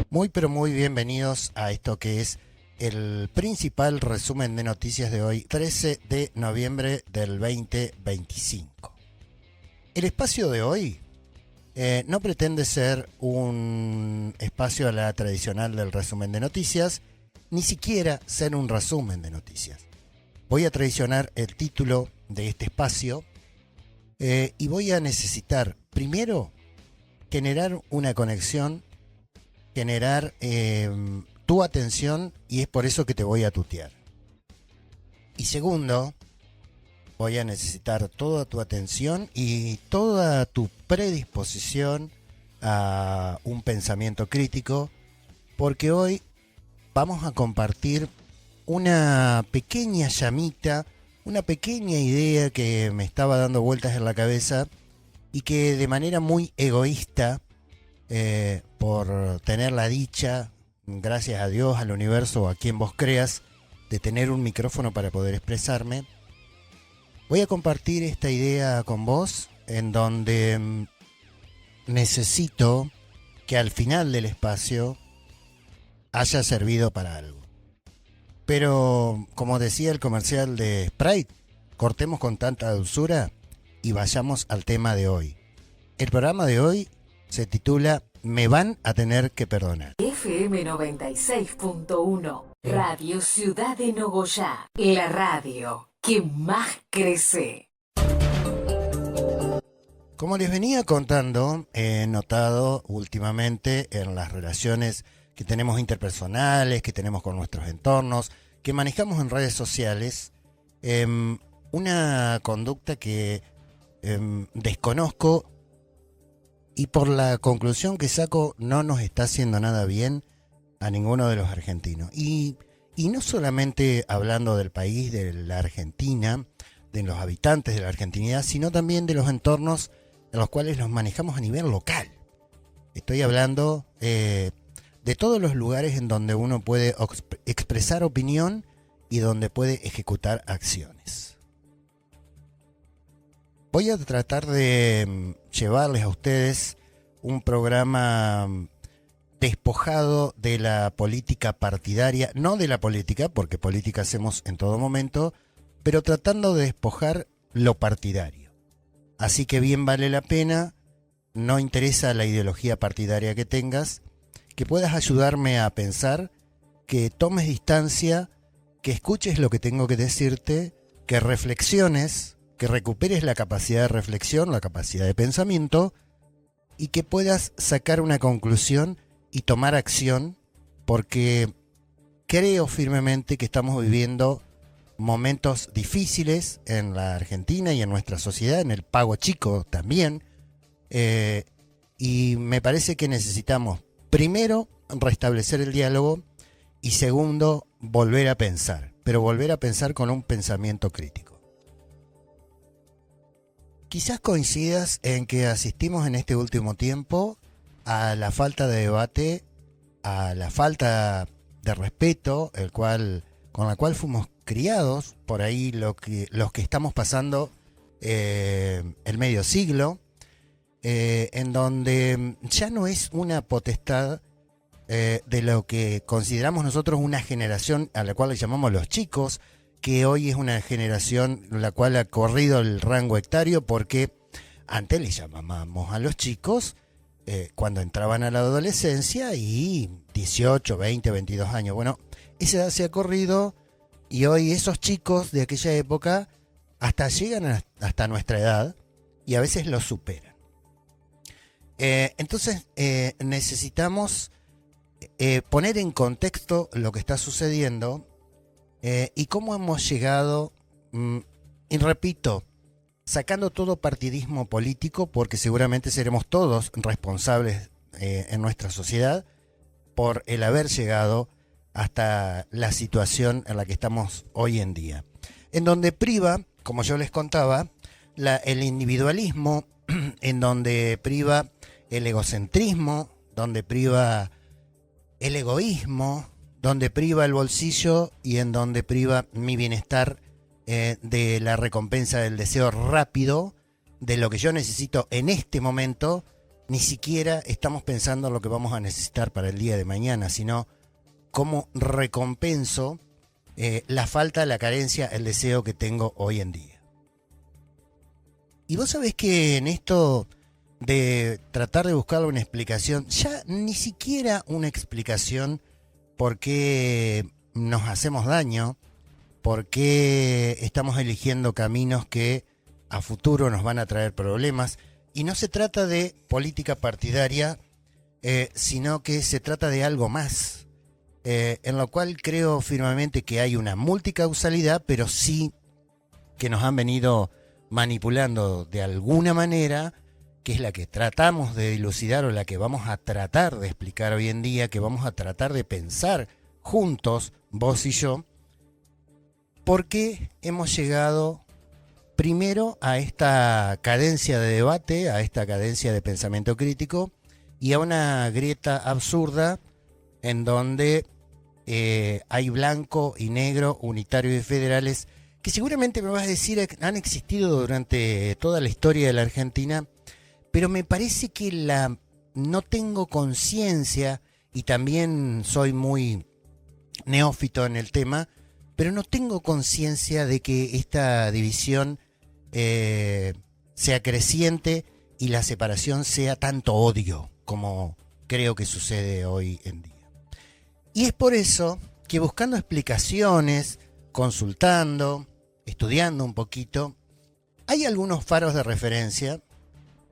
Muy pero muy bienvenidos a esto que es el principal resumen de noticias de hoy, 13 de noviembre del 2025. El espacio de hoy no pretende ser un espacio a la tradicional del resumen de noticias, ni siquiera ser un resumen de noticias. Voy a traicionar el título de este espacio y voy a necesitar primero generar una conexión, generar tu atención, y es por eso que te voy a tutear. Y segundo, voy a necesitar toda tu atención y toda tu predisposición a un pensamiento crítico, porque hoy vamos a compartir una pequeña llamita, una pequeña idea que me estaba dando vueltas en la cabeza y que de manera muy egoísta, por tener la dicha, gracias a Dios, al universo o a quien vos creas, de tener un micrófono para poder expresarme, voy a compartir esta idea con vos, en donde necesito que al final del espacio haya servido para algo. Pero, como decía el comercial de Sprite, cortemos con tanta dulzura y vayamos al tema de hoy. El programa de hoy se titula Me van a tener que perdonar. FM 96.1, Radio Ciudad de Nogoyá, la radio que más crece. Como les venía contando, he notado últimamente en las relaciones que tenemos interpersonales, que tenemos con nuestros entornos, que manejamos en redes sociales, una conducta que desconozco, y por la conclusión que saco no nos está haciendo nada bien a ninguno de los argentinos. Y no solamente hablando del país, de la Argentina, de los habitantes de la argentinidad, sino también de los entornos en los cuales nos manejamos a nivel local. Estoy hablando de todos los lugares en donde uno puede expresar opinión y donde puede ejecutar acciones. Voy a tratar de llevarles a ustedes un programa despojado de la política partidaria, no de la política, porque política hacemos en todo momento, pero tratando de despojar lo partidario. Así que bien vale la pena, no interesa la ideología partidaria que tengas, que puedas ayudarme a pensar, que tomes distancia, que escuches lo que tengo que decirte, que reflexiones, que recuperes la capacidad de reflexión, la capacidad de pensamiento, y que puedas sacar una conclusión y tomar acción, porque creo firmemente que estamos viviendo momentos difíciles en la Argentina y en nuestra sociedad, en el pago chico también, y me parece que necesitamos, primero, restablecer el diálogo, y segundo, volver a pensar, pero volver a pensar con un pensamiento crítico. Quizás coincidas en que asistimos en este último tiempo a la falta de debate, a la falta de respeto, con la cual fuimos criados, por ahí los que estamos pasando el medio siglo, en donde ya no es una potestad de lo que consideramos nosotros una generación a la cual le llamamos los chicos, que hoy es una generación la cual ha corrido el rango etario, porque antes le llamábamos a los chicos cuando entraban a la adolescencia y 18, 20, 22 años. Bueno, esa edad se ha corrido y hoy esos chicos de aquella época hasta llegan hasta nuestra edad y a veces los superan. Entonces necesitamos poner en contexto lo que está sucediendo y cómo hemos llegado, y repito, sacando todo partidismo político, porque seguramente seremos todos responsables en nuestra sociedad por el haber llegado hasta la situación en la que estamos hoy en día, en donde priva, como yo les contaba, el individualismo, en donde priva el egocentrismo, donde priva el egoísmo, donde priva el bolsillo y en donde priva mi bienestar, de la recompensa del deseo rápido, de lo que yo necesito en este momento, ni siquiera estamos pensando en lo que vamos a necesitar para el día de mañana, sino cómo recompenso la falta, la carencia, el deseo que tengo hoy en día. Y vos sabés que en esto de tratar de buscar una explicación, ya ni siquiera una explicación por qué nos hacemos daño, por qué estamos eligiendo caminos que a futuro nos van a traer problemas. Y no se trata de política partidaria, sino que se trata de algo más, en lo cual creo firmemente que hay una multicausalidad, pero sí que nos han venido manipulando de alguna manera, que es la que tratamos de dilucidar o la que vamos a tratar de explicar hoy en día, que vamos a tratar de pensar juntos, vos y yo, por qué hemos llegado primero a esta cadencia de debate, a esta cadencia de pensamiento crítico y a una grieta absurda en donde hay blanco y negro, unitarios y federales, que seguramente me vas a decir han existido durante toda la historia de la Argentina, pero me parece que no tengo conciencia, y también soy muy neófito en el tema, pero no tengo conciencia de que esta división sea creciente y la separación sea tanto odio como creo que sucede hoy en día. Y es por eso que buscando explicaciones, consultando, estudiando un poquito, hay algunos faros de referencia,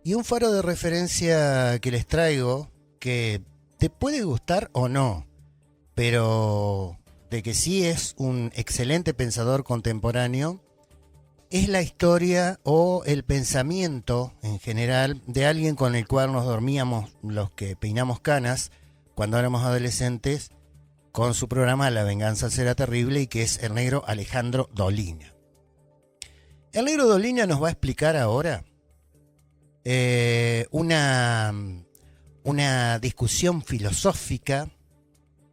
y un faro de referencia que les traigo, que te puede gustar o no, pero de que sí es un excelente pensador contemporáneo, es la historia o el pensamiento en general de alguien con el cual nos dormíamos los que peinamos canas cuando éramos adolescentes, con su programa La venganza será terrible, y que es el negro Alejandro Dolina. El negro Dolina nos va a explicar ahora una discusión filosófica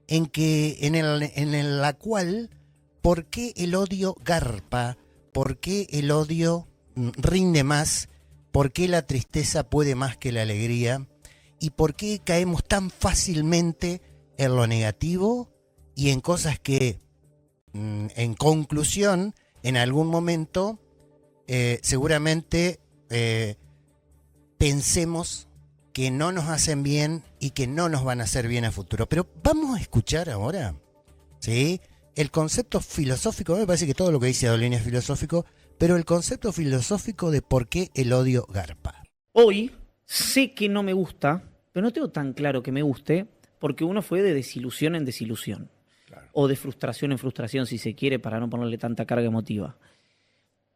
en la cual ¿por qué el odio garpa? ¿Por qué el odio rinde más? ¿Por qué la tristeza puede más que la alegría? ¿Y por qué caemos tan fácilmente en lo negativo y en cosas que, en conclusión, en algún momento, seguramente pensemos que no nos hacen bien y que no nos van a hacer bien a futuro? Pero vamos a escuchar ahora, ¿sí?, el concepto filosófico. Me parece que todo lo que dice Dolina es filosófico, pero el concepto filosófico de por qué el odio garpa. Hoy sé que no me gusta, pero no tengo tan claro que me guste, porque uno fue de desilusión en desilusión. Claro. O de frustración en frustración, si se quiere, para no ponerle tanta carga emotiva.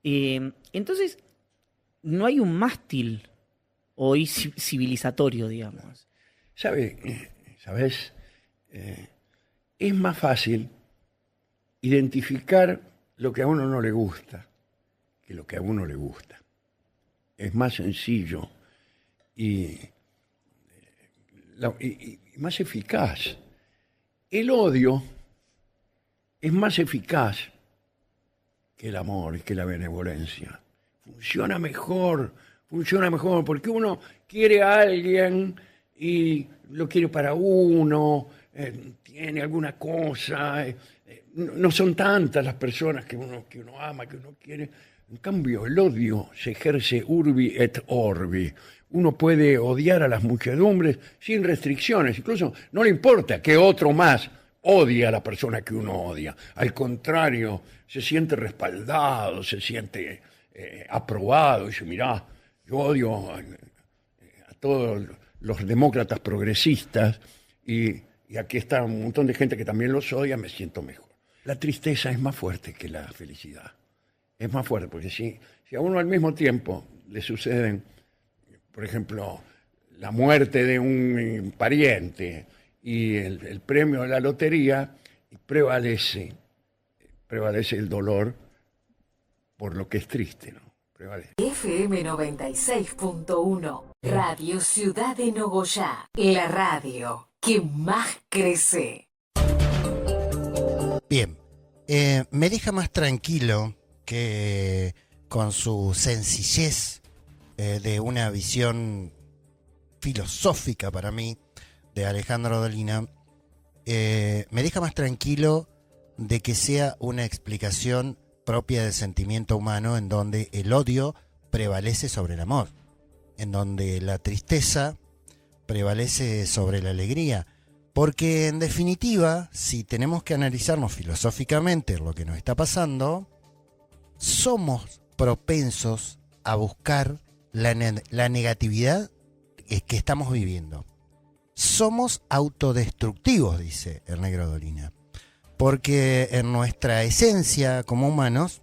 Entonces, no hay un mástil hoy civilizatorio, digamos. ¿Sabes? Es más fácil identificar lo que a uno no le gusta que lo que a uno le gusta. Es más sencillo y más eficaz. El odio es más eficaz que el amor y que la benevolencia. Funciona mejor porque uno quiere a alguien y lo quiere para uno, tiene alguna cosa, no son tantas las personas que uno ama, que uno quiere. En cambio, el odio se ejerce urbi et orbi. Uno puede odiar a las muchedumbres sin restricciones, incluso no le importa que otro más odie a la persona que uno odia. Al contrario, se siente respaldado, se siente aprobado. Dice, mirá, yo odio a todos los demócratas progresistas y aquí está un montón de gente que también los odia, me siento mejor. La tristeza es más fuerte que la felicidad. Es más fuerte, porque si a uno al mismo tiempo le suceden, por ejemplo, la muerte de un pariente y el premio de la lotería, prevalece el dolor por lo que es triste, ¿no? Prevalece. FM 96.1, Radio Ciudad de Nogoyá, la radio que más crece. Bien, me deja más tranquilo que con su sencillez de una visión filosófica para mí de Alejandro Dolina, me deja más tranquilo de que sea una explicación propia del sentimiento humano en donde el odio prevalece sobre el amor, en donde la tristeza prevalece sobre la alegría. Porque en definitiva, si tenemos que analizarnos filosóficamente lo que nos está pasando, somos propensos a buscar la negatividad que estamos viviendo. Somos autodestructivos, dice el negro Dolina. Porque en nuestra esencia como humanos,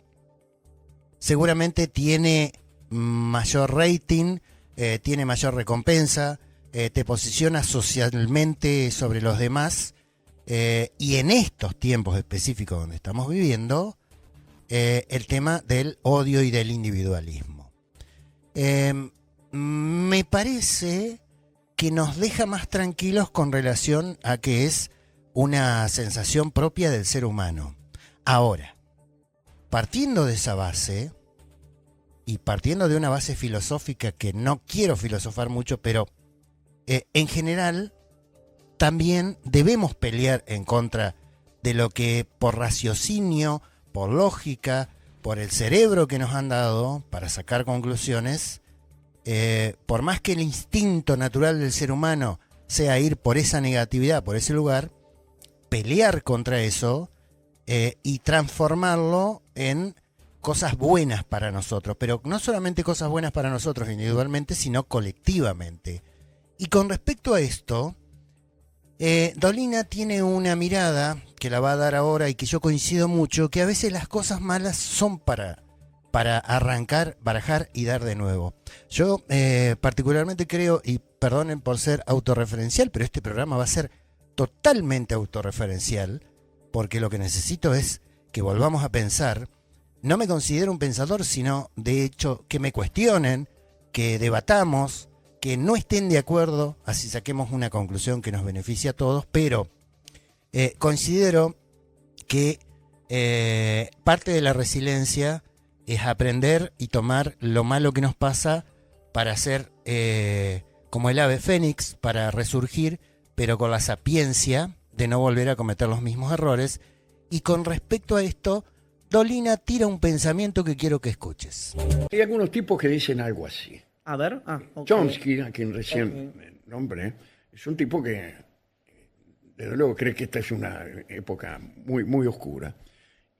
seguramente tiene mayor rating, tiene mayor recompensa, te posiciona socialmente sobre los demás, y en estos tiempos específicos donde estamos viviendo, el tema del odio y del individualismo. Me parece que nos deja más tranquilos con relación a que es una sensación propia del ser humano. Ahora, partiendo de esa base, y partiendo de una base filosófica que no quiero filosofar mucho, pero en general también debemos pelear en contra de lo que por raciocinio, por lógica, por el cerebro que nos han dado para sacar conclusiones, por más que el instinto natural del ser humano sea ir por esa negatividad, por ese lugar, pelear contra eso y transformarlo en cosas buenas para nosotros, pero no solamente cosas buenas para nosotros individualmente, sino colectivamente. Y con respecto a esto, Dolina tiene una mirada que la va a dar ahora y que yo coincido mucho, que a veces las cosas malas son para arrancar, barajar y dar de nuevo. Yo particularmente creo, y perdonen por ser autorreferencial, pero este programa va a ser totalmente autorreferencial, porque lo que necesito es que volvamos a pensar. No me considero un pensador, sino de hecho que me cuestionen, que debatamos, que no estén de acuerdo, así saquemos una conclusión que nos beneficie a todos, pero considero que parte de la resiliencia es aprender y tomar lo malo que nos pasa para ser como el ave fénix, para resurgir, pero con la sapiencia de no volver a cometer los mismos errores. Y con respecto a esto, Dolina tira un pensamiento que quiero que escuches. Hay algunos tipos que dicen algo así. A ver. Okay. Chomsky, a quien recién nombré, es un tipo que, desde luego, cree que esta es una época muy, muy oscura.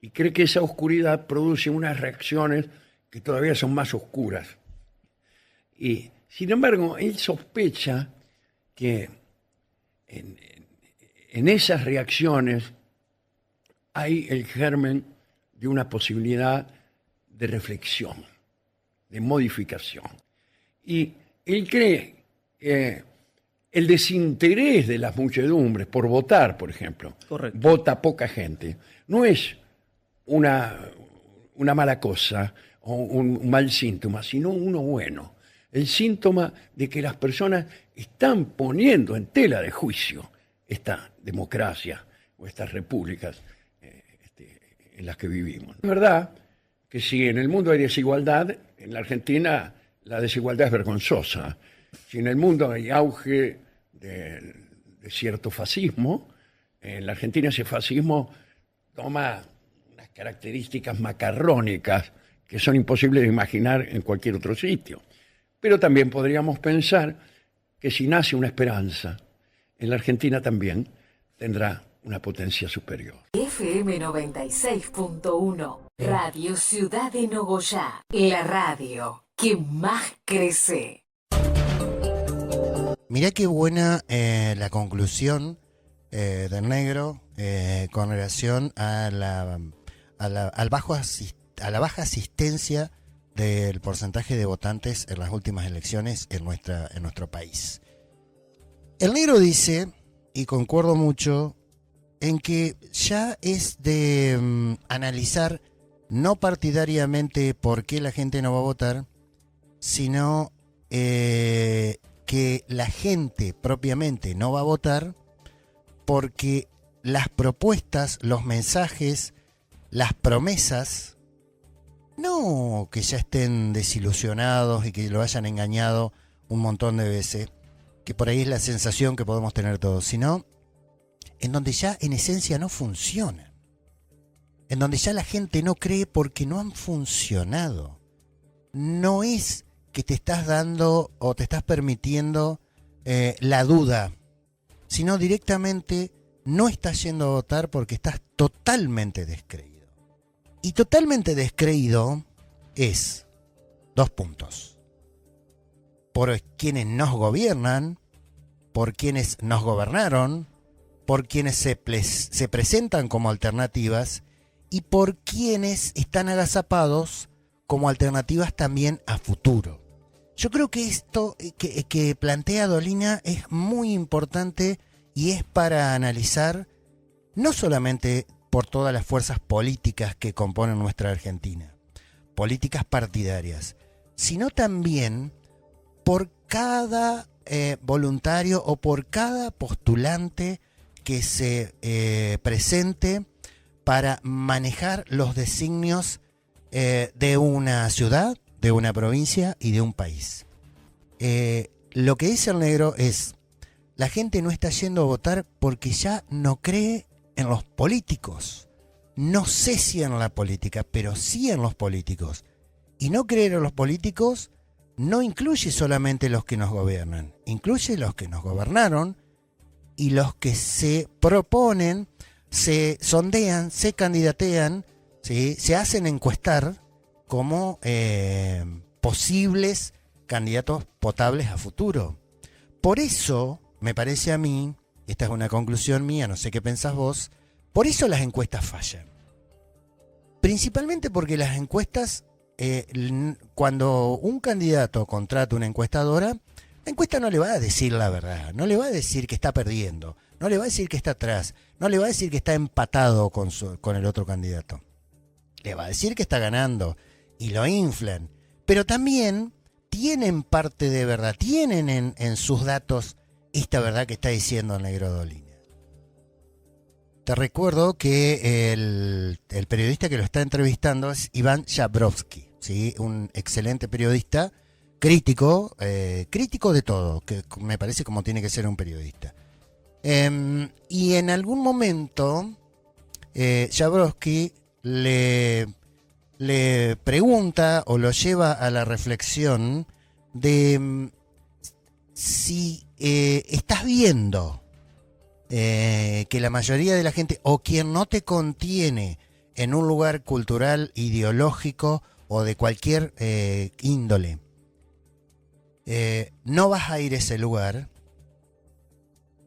Y cree que esa oscuridad produce unas reacciones que todavía son más oscuras. Y, sin embargo, él sospecha que en esas reacciones hay el germen de una posibilidad de reflexión, de modificación. Y él cree que el desinterés de las muchedumbres por votar, por ejemplo, correcto, vota poca gente, no es una mala cosa o un mal síntoma, sino uno bueno. El síntoma de que las personas están poniendo en tela de juicio esta democracia o estas repúblicas en las que vivimos. Es verdad que si en el mundo hay desigualdad, en la Argentina la desigualdad es vergonzosa. Si en el mundo hay auge de cierto fascismo, en la Argentina ese fascismo toma unas características macarrónicas que son imposibles de imaginar en cualquier otro sitio. Pero también podríamos pensar que si nace una esperanza, en la Argentina también tendrá una potencia superior. FM 96.1, Radio Ciudad de Nogoyá, la radio que más crece. Mirá qué buena la conclusión del negro con relación a la baja asistencia del porcentaje de votantes en las últimas elecciones en nuestro país. El negro dice, y concuerdo mucho, en que ya es de analizar no partidariamente por qué la gente no va a votar, sino que la gente propiamente no va a votar porque las propuestas, los mensajes, las promesas, no que ya estén desilusionados y que lo hayan engañado un montón de veces, que por ahí es la sensación que podemos tener todos, sino en donde ya en esencia no funcionan, en donde ya la gente no cree porque no han funcionado. No es que te estás dando o te estás permitiendo la duda, sino directamente no estás yendo a votar porque estás totalmente descreído. Y totalmente descreído es 2 puntos. Por quienes nos gobiernan, por quienes nos gobernaron, por quienes se presentan como alternativas y por quienes están agazapados como alternativas también a futuro. Yo creo que esto que plantea Dolina es muy importante y es para analizar no solamente por todas las fuerzas políticas que componen nuestra Argentina, políticas partidarias, sino también por cada voluntario o por cada postulante que se presente para manejar los designios de una ciudad, de una provincia y de un país. Lo que dice el negro es, la gente no está yendo a votar porque ya no cree en los políticos. No sé si en la política, pero sí en los políticos. Y no creer en los políticos no incluye solamente los que nos gobiernan, incluye los que nos gobernaron y los que se proponen, se sondean, se candidatean, ¿sí? Se hacen encuestar como posibles candidatos potables a futuro. Por eso, me parece a mí, esta es una conclusión mía, no sé qué pensás vos, por eso las encuestas fallan. Principalmente porque las encuestas, cuando un candidato contrata una encuestadora, la encuesta no le va a decir la verdad, no le va a decir que está perdiendo, no le va a decir que está atrás, no le va a decir que está empatado con el otro candidato. Le va a decir que está ganando y lo inflan. Pero también tienen parte de verdad, tienen en sus datos esta verdad que está diciendo el negro Dolina. Te recuerdo que el periodista que lo está entrevistando es Iván Jabrowski, ¿sí? Un excelente periodista, crítico de todo, que me parece como tiene que ser un periodista. Y en algún momento Jabrowski le pregunta o lo lleva a la reflexión de si estás viendo que la mayoría de la gente o quien no te contiene en un lugar cultural, ideológico o de cualquier índole, no vas a ir a ese lugar.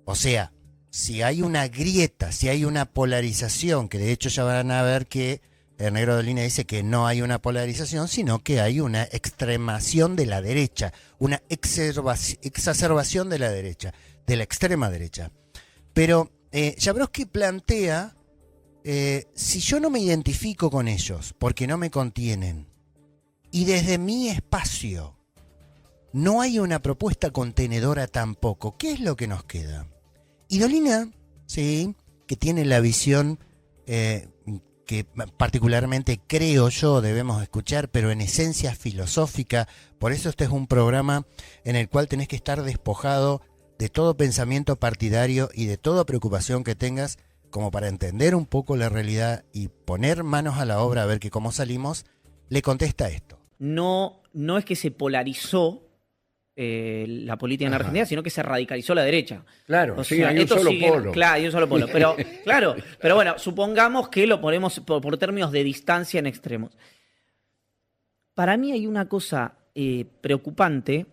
O sea, si hay una grieta, si hay una polarización, que de hecho ya van a ver que el negro Dolina dice que no hay una polarización, sino que hay una extremación de la derecha, una exacerbación de la derecha, de la extrema derecha. Pero Jabrowski plantea, si yo no me identifico con ellos, porque no me contienen, y desde mi espacio no hay una propuesta contenedora tampoco, ¿qué es lo que nos queda? Y Dolina, sí, que tiene la visión que particularmente creo yo debemos escuchar, pero en esencia filosófica, por eso este es un programa en el cual tenés que estar despojado de todo pensamiento partidario y de toda preocupación que tengas, como para entender un poco la realidad y poner manos a la obra a ver que cómo salimos, le contesta esto. No es que se polarizó la política en Argentina, sino que se radicalizó la derecha. Claro, O sí, sea, hay un solo polo. Claro, hay un solo polo. Pero, claro, pero bueno, supongamos que lo ponemos por términos de distancia en extremos. Para mí hay una cosa preocupante,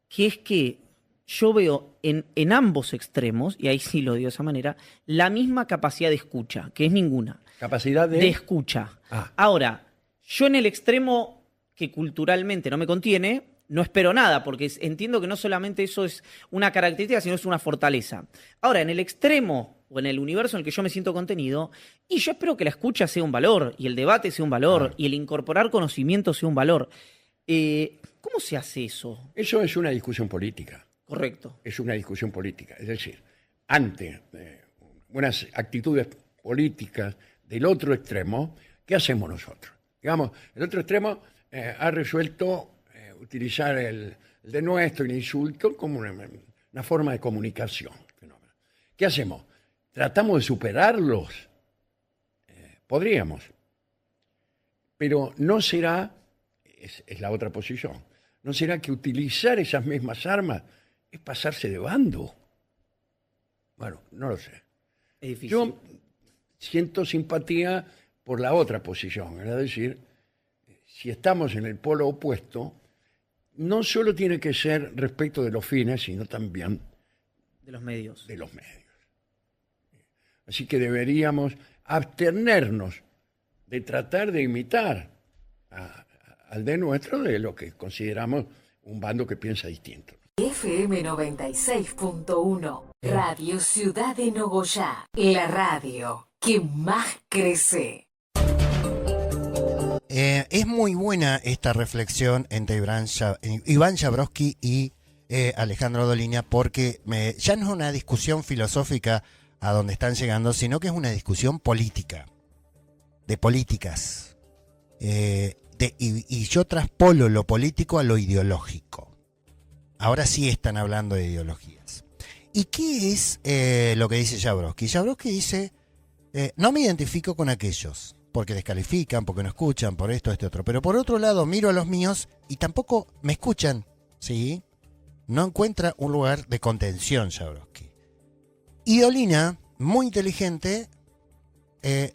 que es que yo veo en ambos extremos, y ahí sí lo digo de esa manera, la misma capacidad de escucha, que es ninguna. ¿Capacidad de...? De escucha. Ahora, yo en el extremo que culturalmente no me contiene, no espero nada, porque entiendo que no solamente eso es una característica, sino es una fortaleza. Ahora, en el extremo o en el universo en el que yo me siento contenido, y yo espero que la escucha sea un valor, y el debate sea un valor, y el incorporar conocimiento sea un valor. ¿Cómo se hace eso? Eso es una discusión política. Correcto. Es una discusión política. Es decir, ante unas actitudes políticas del otro extremo, ¿qué hacemos nosotros? Digamos, el otro extremo ha resuelto utilizar el el de nuestro, el insulto, como una forma de comunicación. ¿Qué hacemos? ¿Tratamos de superarlos? Podríamos. Pero no será, es la otra posición, no será que utilizar esas mismas armas es pasarse de bando. Bueno, no lo sé. Es difícil. Yo siento simpatía por la otra posición, es decir, si estamos en el polo opuesto, no solo tiene que ser respecto de los fines, sino también De los medios. de los medios. Así que deberíamos abstenernos de tratar de imitar al de nuestro, de lo que consideramos un bando que piensa distinto. FM 96.1, Radio Ciudad de Nogoyá, la radio que más crece. Es muy buena esta reflexión entre Iván Jabrowski y Alejandro Dolina, porque ya no es una discusión filosófica a donde están llegando, sino que es una discusión política, de políticas. Y yo traspolo lo político a lo ideológico. Ahora sí están hablando de ideologías. ¿Y qué es lo que dice Jabrowski? Jabrowski dice, no me identifico con aquellos, porque descalifican, porque no escuchan, por esto, este otro. Pero por otro lado, miro a los míos y tampoco me escuchan, ¿sí? No encuentra un lugar de contención, Jabrowski. Y Dolina, muy inteligente,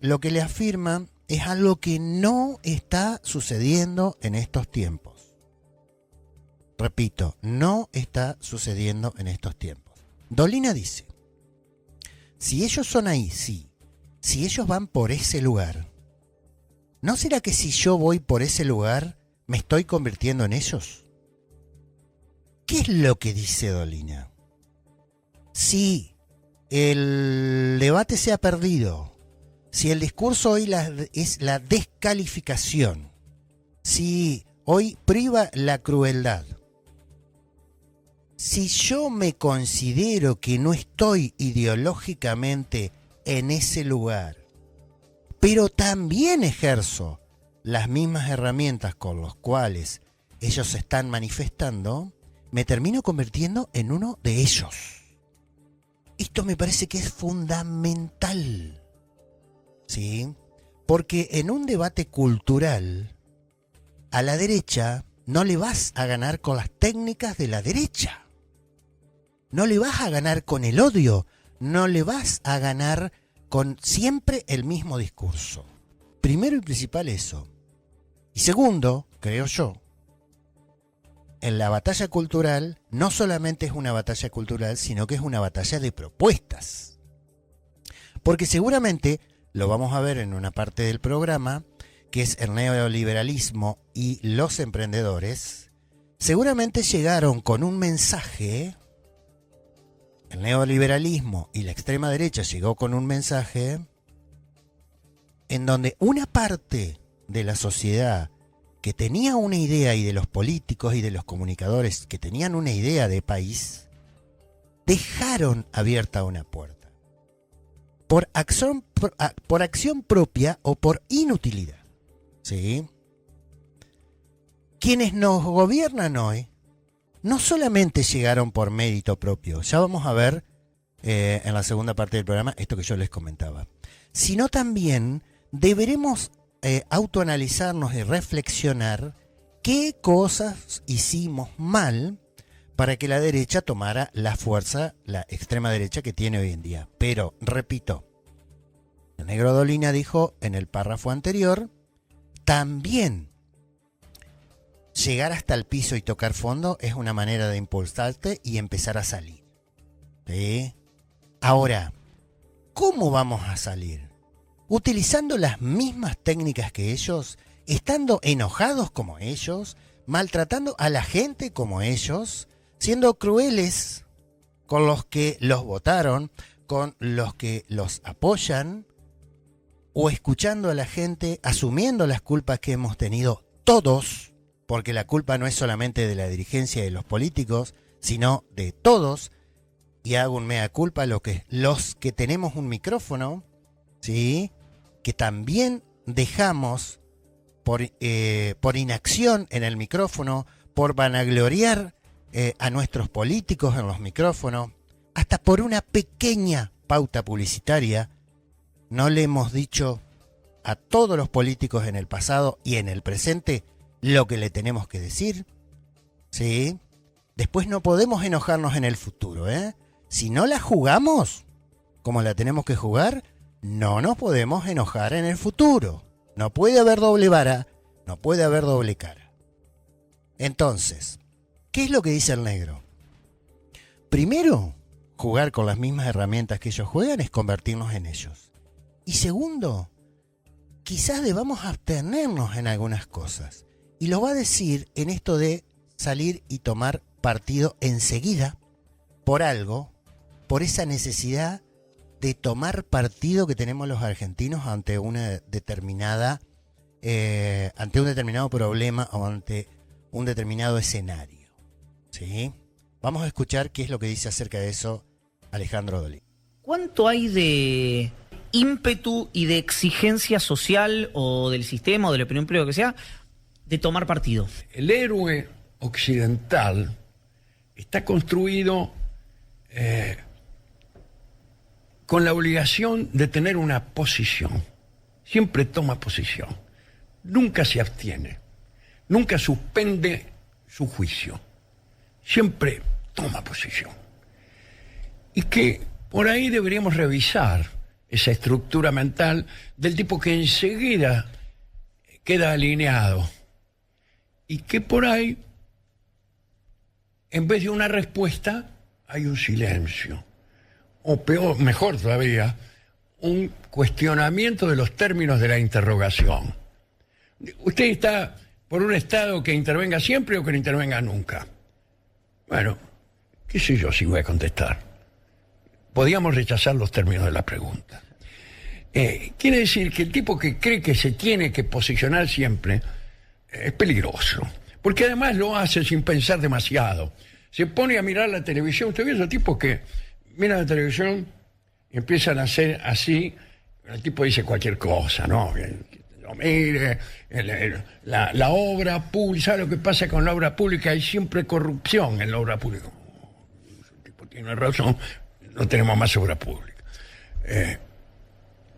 lo que le afirma es algo que no está sucediendo en estos tiempos. Repito, no está sucediendo en estos tiempos. Dolina dice, si ellos son ahí, sí, si ellos van por ese lugar, ¿no será que si yo voy por ese lugar me estoy convirtiendo en ellos? ¿Qué es lo que dice Dolina? Si el debate se ha perdido, si el discurso hoy es la descalificación, si hoy priva la crueldad, si yo me considero que no estoy ideológicamente en ese lugar, pero también ejerzo las mismas herramientas con las cuales ellos se están manifestando, me termino convirtiendo en uno de ellos. Esto me parece que es fundamental, ¿sí? Porque en un debate cultural, a la derecha no le vas a ganar con las técnicas de la derecha. No le vas a ganar con el odio, no le vas a ganar con siempre el mismo discurso. Primero y principal eso. Y segundo, creo yo, en la batalla cultural no solamente es una batalla cultural, sino que es una batalla de propuestas. Porque seguramente, lo vamos a ver en una parte del programa, que es el neoliberalismo y los emprendedores, seguramente llegaron con un mensaje. El neoliberalismo y la extrema derecha llegó con un mensaje en donde una parte de la sociedad que tenía una idea, y de los políticos y de los comunicadores que tenían una idea de país, dejaron abierta una puerta. Por acción propia o por inutilidad. ¿Sí? Quienes nos gobiernan hoy no solamente llegaron por mérito propio, ya vamos a ver en la segunda parte del programa esto que yo les comentaba, sino también deberemos autoanalizarnos y reflexionar qué cosas hicimos mal para que la derecha tomara la fuerza, la extrema derecha que tiene hoy en día. Pero, repito, el negro Dolina dijo en el párrafo anterior, también llegar hasta el piso y tocar fondo es una manera de impulsarte y empezar a salir. ¿Sí? Ahora, ¿cómo vamos a salir? Utilizando las mismas técnicas que ellos, estando enojados como ellos, maltratando a la gente como ellos, siendo crueles con los que los votaron, con los que los apoyan, o escuchando a la gente, asumiendo las culpas que hemos tenido todos, porque la culpa no es solamente de la dirigencia y de los políticos, sino de todos, y hago un mea culpa los que tenemos un micrófono, ¿sí? Que también dejamos por inacción en el micrófono, por vanagloriar a nuestros políticos en los micrófonos, hasta por una pequeña pauta publicitaria, no le hemos dicho a todos los políticos en el pasado y en el presente lo que le tenemos que decir. ¿Sí? Después no podemos enojarnos en el futuro, ¿eh? Si no la jugamos como la tenemos que jugar, no nos podemos enojar en el futuro. No puede haber doble vara, no puede haber doble cara. Entonces, ¿qué es lo que dice el negro? Primero, jugar con las mismas herramientas que ellos juegan es convertirnos en ellos. Y segundo, quizás debamos abstenernos en algunas cosas. Y lo va a decir en esto de salir y tomar partido enseguida por algo, por esa necesidad de tomar partido que tenemos los argentinos ante una determinada, ante un determinado problema o ante un determinado escenario. ¿Sí? Vamos a escuchar qué es lo que dice acerca de eso Alejandro Dolina. ¿Cuánto hay de ímpetu y de exigencia social o del sistema o de la opinión pública que sea de tomar partido? El héroe occidental está construido con la obligación de tener una posición. Siempre toma posición. Nunca se abstiene. Nunca suspende su juicio. Siempre toma posición. Y que por ahí deberíamos revisar esa estructura mental del tipo que enseguida queda alineado y que por ahí, en vez de una respuesta, hay un silencio. O peor, mejor todavía, un cuestionamiento de los términos de la interrogación. ¿Usted está por un Estado que intervenga siempre o que no intervenga nunca? Bueno, qué sé yo si voy a contestar. Podíamos rechazar los términos de la pregunta. Quiere decir que el tipo que cree que se tiene que posicionar siempre es peligroso, porque además lo hace sin pensar demasiado. Se pone a mirar la televisión. Usted ve esos tipos que miran la televisión y empiezan a hacer así. El tipo dice cualquier cosa, ¿no? Mire, la obra pública. ¿Sabe lo que pasa con la obra pública? Hay siempre corrupción en la obra pública. El tipo tiene razón, no tenemos más obra pública.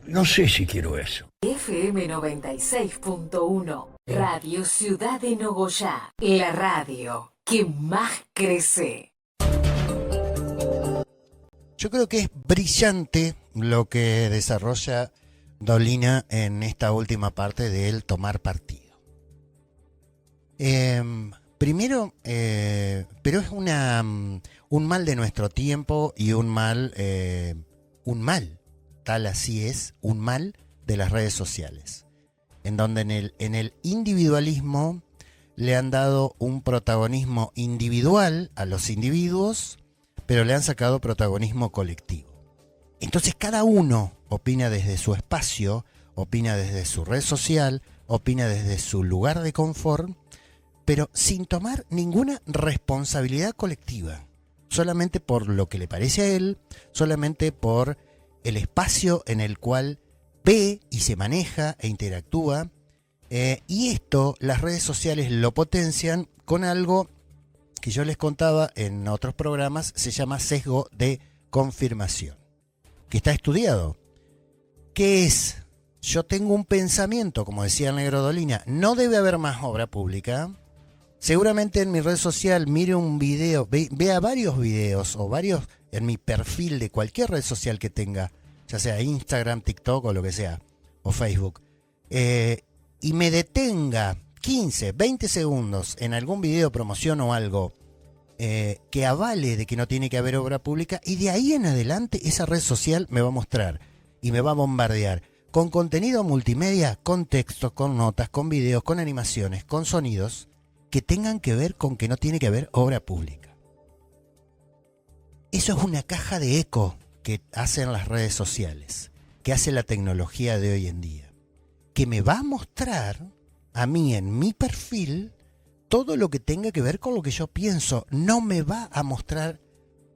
No sé si quiero eso. FM 96.1, Radio Ciudad de Nogoyá, la radio que más crece. Yo creo que es brillante lo que desarrolla Dolina en esta última parte de él tomar partido. Primero, pero es un mal de nuestro tiempo y un mal, tal así es, un mal de las redes sociales, en donde en el individualismo le han dado un protagonismo individual a los individuos, pero le han sacado protagonismo colectivo. Entonces cada uno opina desde su espacio, opina desde su red social, opina desde su lugar de confort, pero sin tomar ninguna responsabilidad colectiva, solamente por lo que le parece a él, solamente por el espacio en el cual ve y se maneja e interactúa, y esto las redes sociales lo potencian con algo que yo les contaba en otros programas, se llama sesgo de confirmación, que está estudiado. ¿Qué es? Yo tengo un pensamiento, como decía el negro Dolina, no debe haber más obra pública. Seguramente en mi red social mire un video, vea varios videos o varios en mi perfil de cualquier red social que tenga, ya sea Instagram, TikTok o lo que sea, o Facebook, y me detenga 15, 20 segundos en algún video, promoción o algo que avale de que no tiene que haber obra pública, y de ahí en adelante esa red social me va a mostrar y me va a bombardear con contenido multimedia, con textos, con notas, con videos, con animaciones, con sonidos que tengan que ver con que no tiene que haber obra pública. Eso es una caja de eco que hacen las redes sociales, que hace la tecnología de hoy en día, que me va a mostrar a mí en mi perfil todo lo que tenga que ver con lo que yo pienso. No me va a mostrar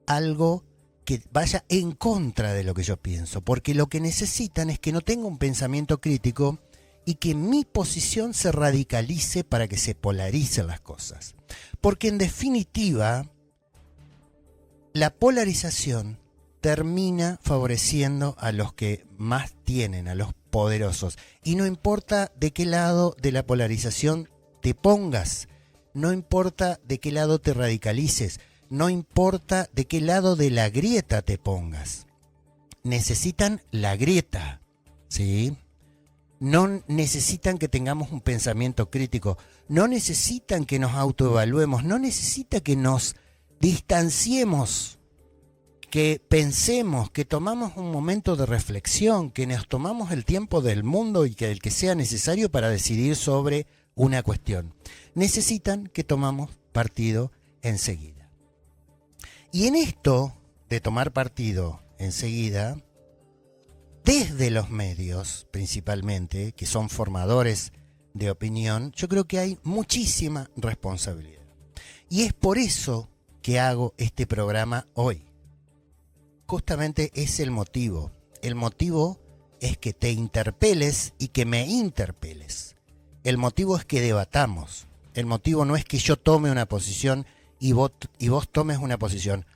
algo que vaya en contra de lo que yo pienso, porque lo que necesitan es que no tenga un pensamiento crítico y que mi posición se radicalice para que se polaricen las cosas. Porque en definitiva, la polarización termina favoreciendo a los que más tienen, a los poderosos. Y no importa de qué lado de la polarización te pongas, no importa de qué lado te radicalices, no importa de qué lado de la grieta te pongas. Necesitan la grieta, ¿sí? No necesitan que tengamos un pensamiento crítico, no necesitan que nos autoevaluemos, no necesita que nos distanciemos, que pensemos, que tomamos un momento de reflexión, que nos tomamos el tiempo del mundo y que el que sea necesario para decidir sobre una cuestión. Necesitan que tomamos partido enseguida. Y en esto de tomar partido enseguida, desde los medios principalmente, que son formadores de opinión, yo creo que hay muchísima responsabilidad. Y es por eso que hago este programa hoy. Justamente es el motivo. El motivo es que te interpeles y que me interpeles. El motivo es que debatamos. El motivo no es que yo tome una posición y vos tomes una posición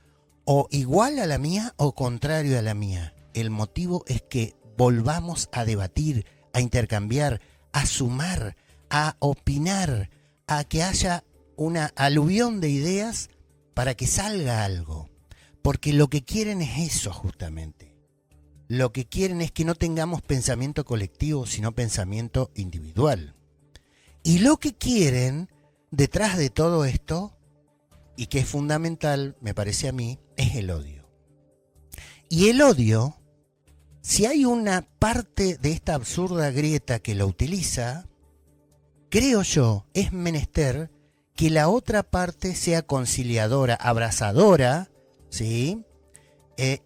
o igual a la mía o contrario a la mía. El motivo es que volvamos a debatir, a intercambiar, a sumar, a opinar, a que haya una aluvión de ideas para que salga algo. Porque lo que quieren es eso justamente. Lo que quieren es que no tengamos pensamiento colectivo, sino pensamiento individual. Y lo que quieren detrás de todo esto, y que es fundamental, me parece a mí, es el odio. Y el odio, si hay una parte de esta absurda grieta que lo utiliza, creo yo, es menester que la otra parte sea conciliadora, abrazadora, ¿sí?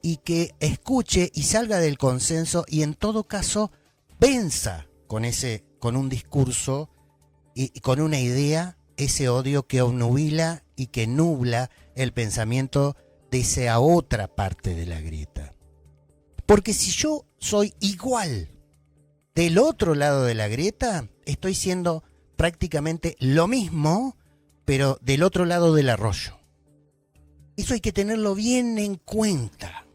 Y que escuche y salga del consenso y en todo caso venza con un discurso y con una idea ese odio que obnubila y que nubla el pensamiento de esa otra parte de la grieta. Porque si yo soy igual del otro lado de la grieta, estoy siendo prácticamente lo mismo, pero del otro lado del arroyo. Eso hay que tenerlo bien en cuenta.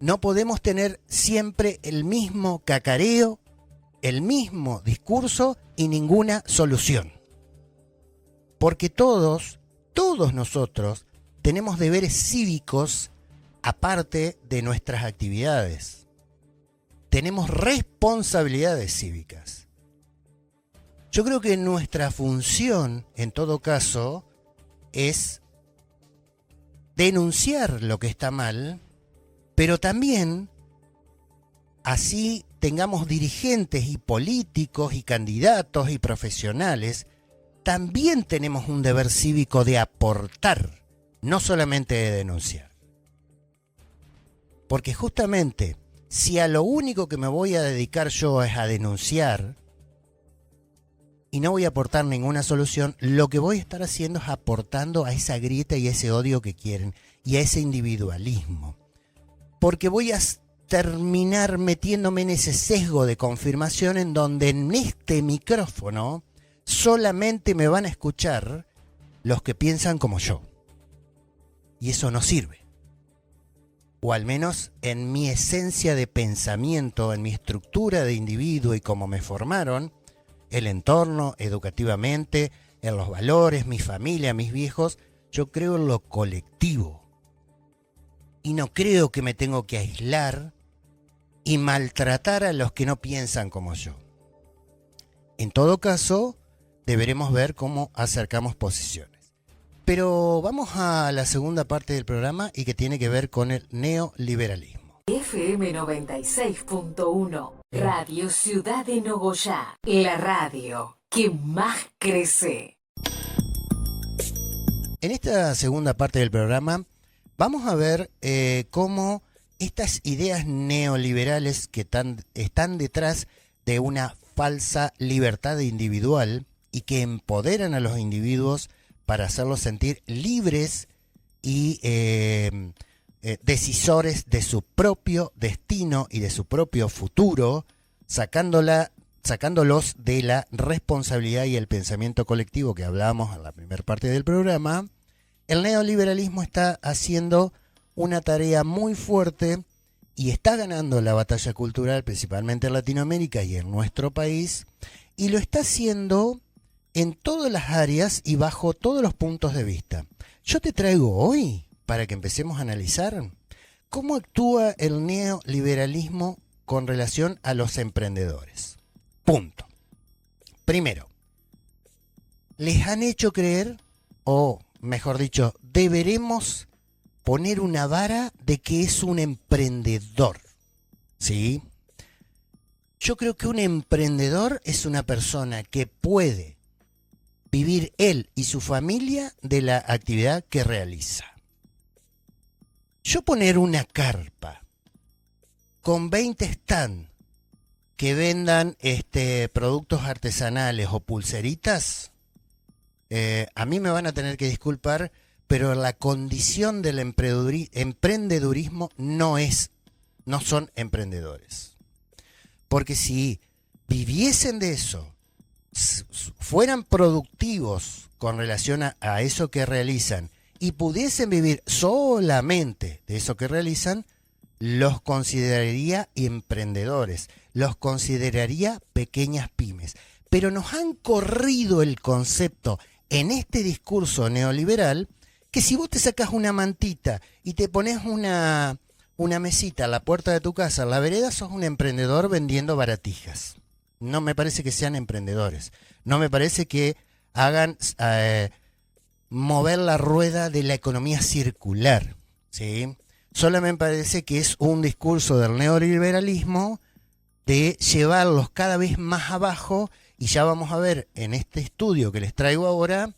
No podemos tener siempre el mismo cacareo, el mismo discurso y ninguna solución. Porque todos nosotros tenemos deberes cívicos aparte de nuestras actividades. Tenemos responsabilidades cívicas. Yo creo que nuestra función, en todo caso, es denunciar lo que está mal, pero también así tengamos dirigentes y políticos y candidatos y profesionales, también tenemos un deber cívico de aportar, no solamente de denunciar. Porque justamente, si a lo único que me voy a dedicar yo es a denunciar y no voy a aportar ninguna solución, lo que voy a estar haciendo es aportando a esa grieta y ese odio que quieren y a ese individualismo. Porque voy a terminar metiéndome en ese sesgo de confirmación en donde en este micrófono solamente me van a escuchar los que piensan como yo. Y eso no sirve. O al menos en mi esencia de pensamiento, en mi estructura de individuo y cómo me formaron, el entorno, educativamente, en los valores, mi familia, mis viejos, yo creo en lo colectivo. Y no creo que me tengo que aislar y maltratar a los que no piensan como yo. En todo caso, deberemos ver cómo acercamos posiciones. Pero vamos a la segunda parte del programa y que tiene que ver con el neoliberalismo. FM 96.1, Radio Ciudad de Nogoyá, la radio que más crece. En esta segunda parte del programa vamos a ver cómo estas ideas neoliberales que están detrás de una falsa libertad individual y que empoderan a los individuos para hacerlos sentir libres y decisores de su propio destino y de su propio futuro, sacándola sacándolos de la responsabilidad y el pensamiento colectivo que hablábamos en la primera parte del programa, el neoliberalismo está haciendo una tarea muy fuerte y está ganando la batalla cultural, principalmente en Latinoamérica y en nuestro país, y lo está haciendo en todas las áreas y bajo todos los puntos de vista. Yo te traigo hoy, para que empecemos a analizar, cómo actúa el neoliberalismo con relación a los emprendedores. Punto. Primero, les han hecho creer, o mejor dicho, deberemos poner una vara de que es un emprendedor. ¿Sí? Yo creo que un emprendedor es una persona que puede vivir él y su familia de la actividad que realiza. Yo poner una carpa con 20 stands que vendan productos artesanales o pulseritas, a mí me van a tener que disculpar, pero la condición del emprendedurismo no son emprendedores. Porque si viviesen de eso, fueran productivos con relación a eso que realizan y pudiesen vivir solamente de eso que realizan, los consideraría emprendedores, los consideraría pequeñas pymes. Pero nos han corrido el concepto en este discurso neoliberal que si vos te sacás una mantita y te pones una mesita a la puerta de tu casa, en la vereda, sos un emprendedor vendiendo baratijas. No me parece que sean emprendedores. No me parece que hagan mover la rueda de la economía circular, ¿sí? Solo me parece que es un discurso del neoliberalismo de llevarlos cada vez más abajo, y ya vamos a ver en este estudio que les traigo ahora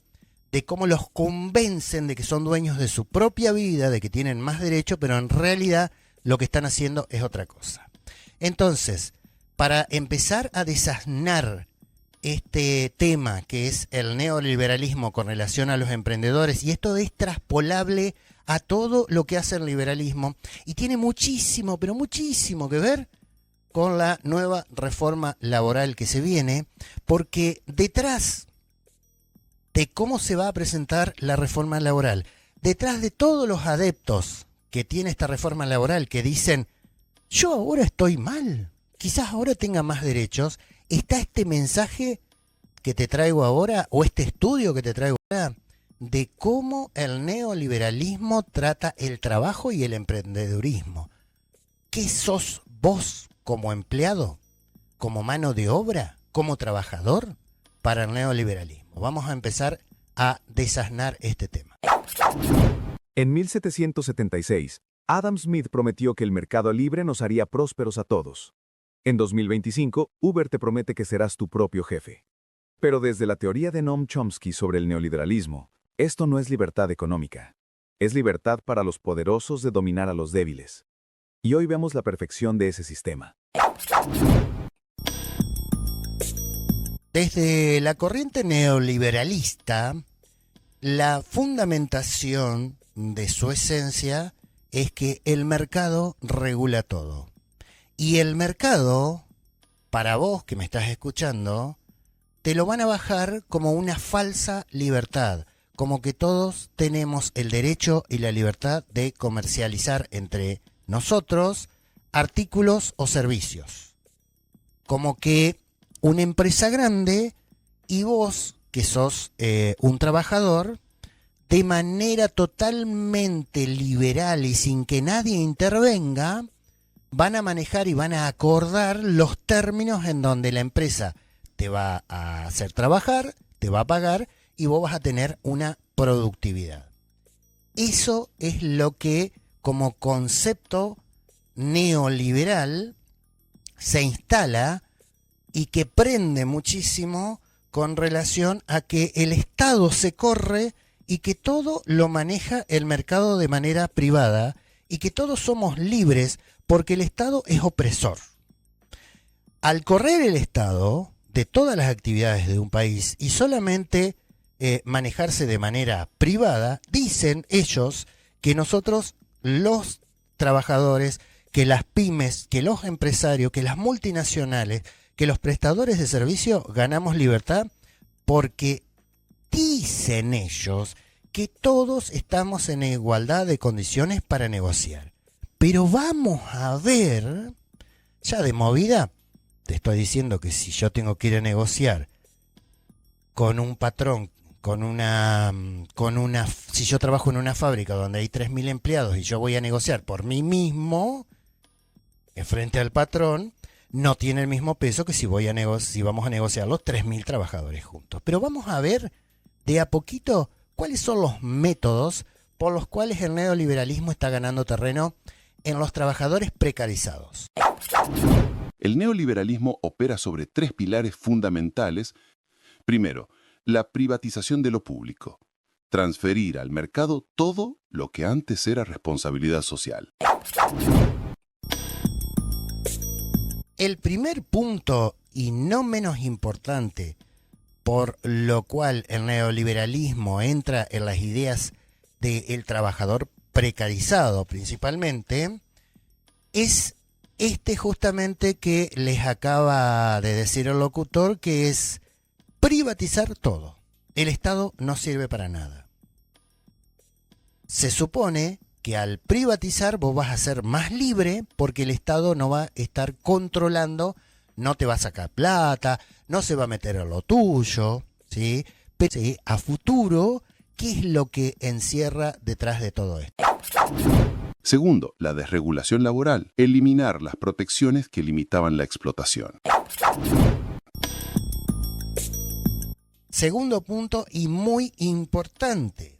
de cómo los convencen de que son dueños de su propia vida, de que tienen más derecho, pero en realidad lo que están haciendo es otra cosa. Entonces, para empezar a desasnar este tema que es el neoliberalismo con relación a los emprendedores, y esto es traspolable a todo lo que hace el liberalismo, y tiene muchísimo, pero muchísimo que ver con la nueva reforma laboral que se viene, porque detrás de cómo se va a presentar la reforma laboral, detrás de todos los adeptos que tiene esta reforma laboral que dicen, yo ahora estoy mal, quizás ahora tenga más derechos, está este mensaje que te traigo ahora, o este estudio que te traigo ahora, de cómo el neoliberalismo trata el trabajo y el emprendedurismo. ¿Qué sos vos como empleado, como mano de obra, como trabajador para el neoliberalismo? Vamos a empezar a desasnar este tema. En 1776, Adam Smith prometió que el mercado libre nos haría prósperos a todos. En 2025, Uber te promete que serás tu propio jefe. Pero desde la teoría de Noam Chomsky sobre el neoliberalismo, esto no es libertad económica. Es libertad para los poderosos de dominar a los débiles. Y hoy vemos la perfección de ese sistema. Desde la corriente neoliberalista, la fundamentación de su esencia es que el mercado regula todo. Y el mercado, para vos que me estás escuchando, te lo van a bajar como una falsa libertad, como que todos tenemos el derecho y la libertad de comercializar entre nosotros artículos o servicios. Como que una empresa grande y vos, que sos un trabajador, de manera totalmente liberal y sin que nadie intervenga, van a manejar y van a acordar los términos en donde la empresa te va a hacer trabajar, te va a pagar y vos vas a tener una productividad. Eso es lo que como concepto neoliberal se instala y que prende muchísimo con relación a que el Estado se corre y que todo lo maneja el mercado de manera privada y que todos somos libres porque el Estado es opresor. Al correr el Estado de todas las actividades de un país y solamente manejarse de manera privada, dicen ellos que nosotros, los trabajadores, que las pymes, que los empresarios, que las multinacionales, que los prestadores de servicio ganamos libertad porque dicen ellos que todos estamos en igualdad de condiciones para negociar. Pero vamos a ver, ya de movida, te estoy diciendo que si yo tengo que ir a negociar con un patrón, si yo trabajo en una fábrica donde hay 3.000 empleados y yo voy a negociar por mí mismo, frente al patrón, no tiene el mismo peso que si vamos a negociar los 3.000 trabajadores juntos. Pero vamos a ver de a poquito cuáles son los métodos por los cuales el neoliberalismo está ganando terreno en los trabajadores precarizados. El neoliberalismo opera sobre 3 pilares fundamentales. Primero, la privatización de lo público. Transferir al mercado todo lo que antes era responsabilidad social. El primer punto, y no menos importante, por lo cual el neoliberalismo entra en las ideas del trabajador precarizado principalmente, es justamente que les acaba de decir el locutor, que es privatizar todo. El Estado no sirve para nada. Se supone que al privatizar vos vas a ser más libre porque el Estado no va a estar controlando, no te va a sacar plata, no se va a meter en lo tuyo, ¿sí? Pero a futuro, ¿qué es lo que encierra detrás de todo esto? Segundo, la desregulación laboral. Eliminar las protecciones que limitaban la explotación. Segundo punto, y muy importante,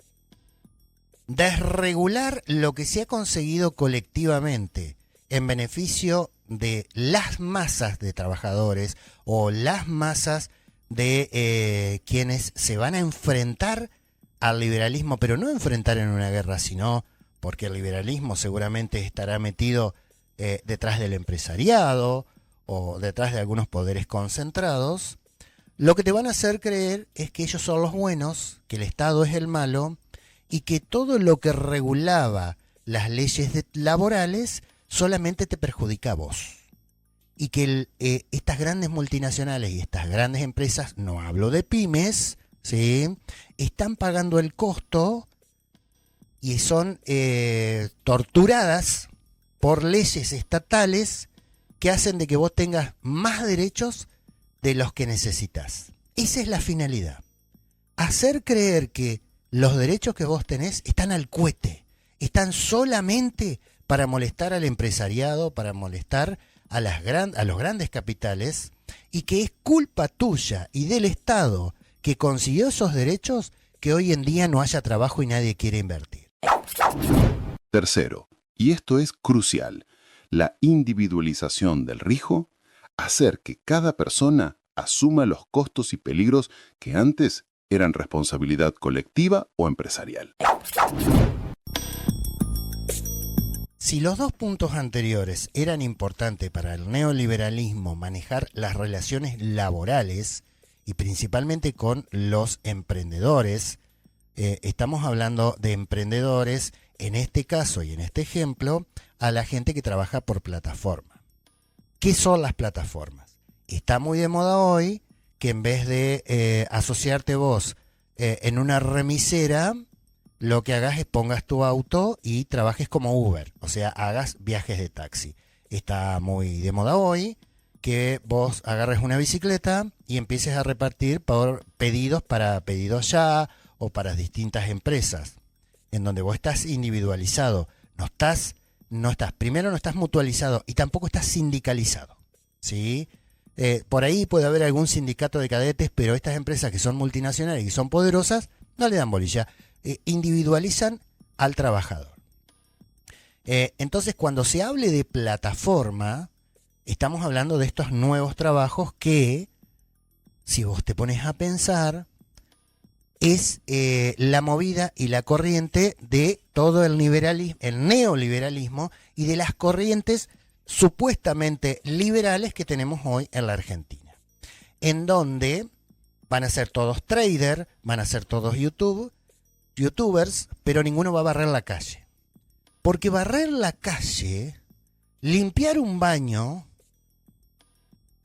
desregular lo que se ha conseguido colectivamente en beneficio de las masas de trabajadores o las masas de quienes se van a enfrentar al liberalismo, pero no enfrentar en una guerra, sino porque el liberalismo seguramente estará metido detrás del empresariado o detrás de algunos poderes concentrados. Lo que te van a hacer creer es que ellos son los buenos, que el Estado es el malo y que todo lo que regulaba las leyes laborales solamente te perjudica a vos. Y que estas grandes multinacionales y estas grandes empresas, no hablo de pymes, ¿sí?, están pagando el costo y son torturadas por leyes estatales que hacen de que vos tengas más derechos de los que necesitas. Esa es la finalidad. Hacer creer que los derechos que vos tenés están al cuete, están solamente para molestar al empresariado, para molestar a los grandes capitales, y que es culpa tuya y del Estado que consiguió esos derechos que hoy en día no haya trabajo y nadie quiere invertir. Tercero, y esto es crucial, la individualización del riesgo, hacer que cada persona asuma los costos y peligros que antes eran responsabilidad colectiva o empresarial. Si los dos puntos anteriores eran importantes para el neoliberalismo, manejar las relaciones laborales y principalmente con los emprendedores, estamos hablando de emprendedores, en este caso y en este ejemplo, a la gente que trabaja por plataforma. ¿Qué son las plataformas? Está muy de moda hoy que en vez de asociarte vos en una remisera, lo que hagas es pongas tu auto y trabajes como Uber, o sea, hagas viajes de taxi. Está muy de moda hoy que vos agarres una bicicleta y empieces a repartir por pedidos para Pedidos Ya o para distintas empresas, en donde vos estás individualizado, primero no estás mutualizado y tampoco estás sindicalizado, ¿sí? Por ahí puede haber algún sindicato de cadetes, pero estas empresas que son multinacionales y son poderosas no le dan bolilla. Individualizan al trabajador. Entonces, cuando se hable de plataforma, estamos hablando de estos nuevos trabajos que, si vos te pones a pensar, es la movida y la corriente de todo el neoliberalismo y de las corrientes supuestamente liberales que tenemos hoy en la Argentina, en donde van a ser todos traders, van a ser todos youtubers, pero ninguno va a barrer la calle. Porque barrer la calle, limpiar un baño,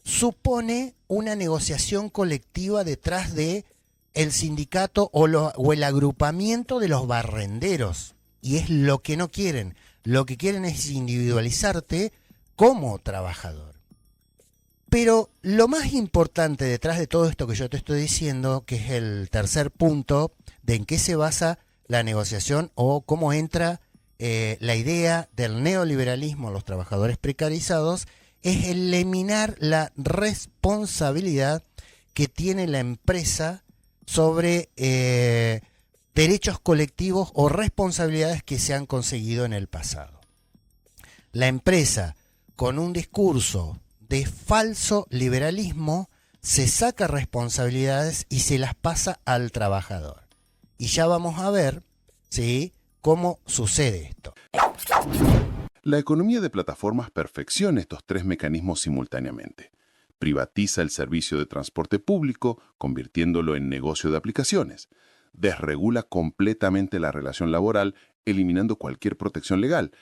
supone una negociación colectiva detrás de el sindicato o el agrupamiento de los barrenderos. Y es lo que no quieren. Lo que quieren es individualizarte como trabajador. Pero lo más importante detrás de todo esto que yo te estoy diciendo, que es el tercer punto de en qué se basa la negociación o cómo entra la idea del neoliberalismo a los trabajadores precarizados, es eliminar la responsabilidad que tiene la empresa sobre derechos colectivos o responsabilidades que se han conseguido en el pasado. La empresa, con un discurso de falso liberalismo, se saca responsabilidades y se las pasa al trabajador. Y ya vamos a ver, ¿sí?, cómo sucede esto. La economía de plataformas perfecciona estos tres mecanismos simultáneamente. Privatiza el servicio de transporte público, convirtiéndolo en negocio de aplicaciones. Desregula completamente la relación laboral, eliminando cualquier protección legal.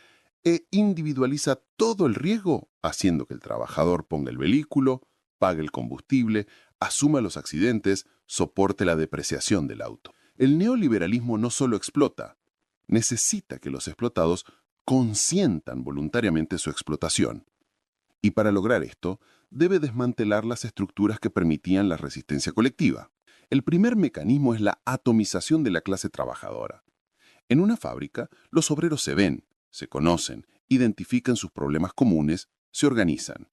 E individualiza todo el riesgo, haciendo que el trabajador ponga el vehículo, pague el combustible, asuma los accidentes, soporte la depreciación del auto. El neoliberalismo no solo explota, necesita que los explotados consientan voluntariamente su explotación. Y para lograr esto, debe desmantelar las estructuras que permitían la resistencia colectiva. El primer mecanismo es la atomización de la clase trabajadora. En una fábrica, los obreros se ven, se conocen, identifican sus problemas comunes, se organizan.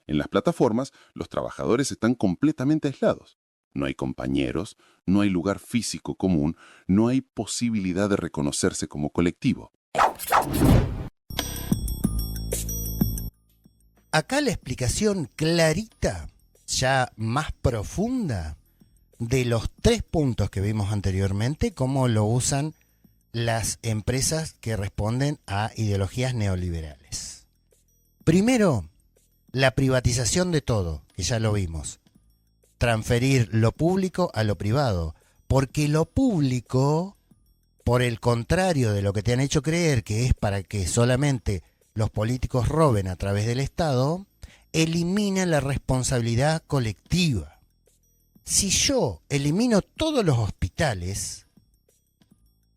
En las plataformas, los trabajadores están completamente aislados. No hay compañeros, no hay lugar físico común, no hay posibilidad de reconocerse como colectivo. Acá la explicación clarita, ya más profunda, de los tres puntos que vimos anteriormente, cómo lo usan las empresas que responden a ideologías neoliberales. Primero, la privatización de todo, que ya lo vimos. Transferir lo público a lo privado, porque lo público, por el contrario de lo que te han hecho creer que es para que solamente los políticos roben a través del Estado, elimina la responsabilidad colectiva. Si yo elimino todos los hospitales,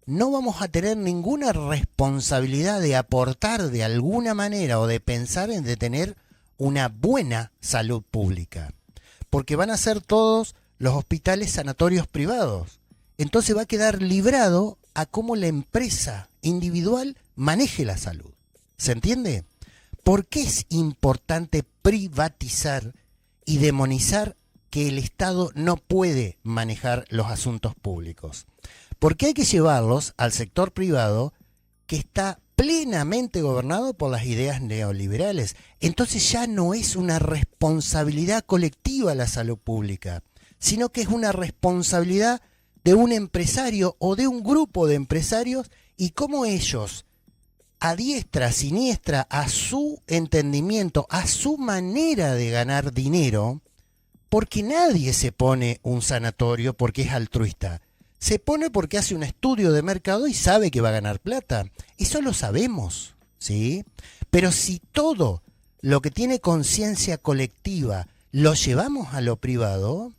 no vamos a tener ninguna responsabilidad de aportar de alguna manera o de pensar en tener una buena salud pública, porque van a ser todos los hospitales sanatorios privados. Entonces va a quedar librado a cómo la empresa individual maneje la salud. ¿Se entiende? ¿Por qué es importante privatizar y demonizar que el Estado no puede manejar los asuntos públicos? Porque hay que llevarlos al sector privado que está plenamente gobernado por las ideas neoliberales. Entonces ya no es una responsabilidad colectiva la salud pública, sino que es una responsabilidad de un empresario o de un grupo de empresarios y cómo ellos, a diestra, siniestra, a su entendimiento, a su manera de ganar dinero, porque nadie se pone un sanatorio porque es altruista. Se pone porque hace un estudio de mercado y sabe que va a ganar plata. Eso lo sabemos, ¿sí? Pero si todo lo que tiene conciencia colectiva lo llevamos a lo privado,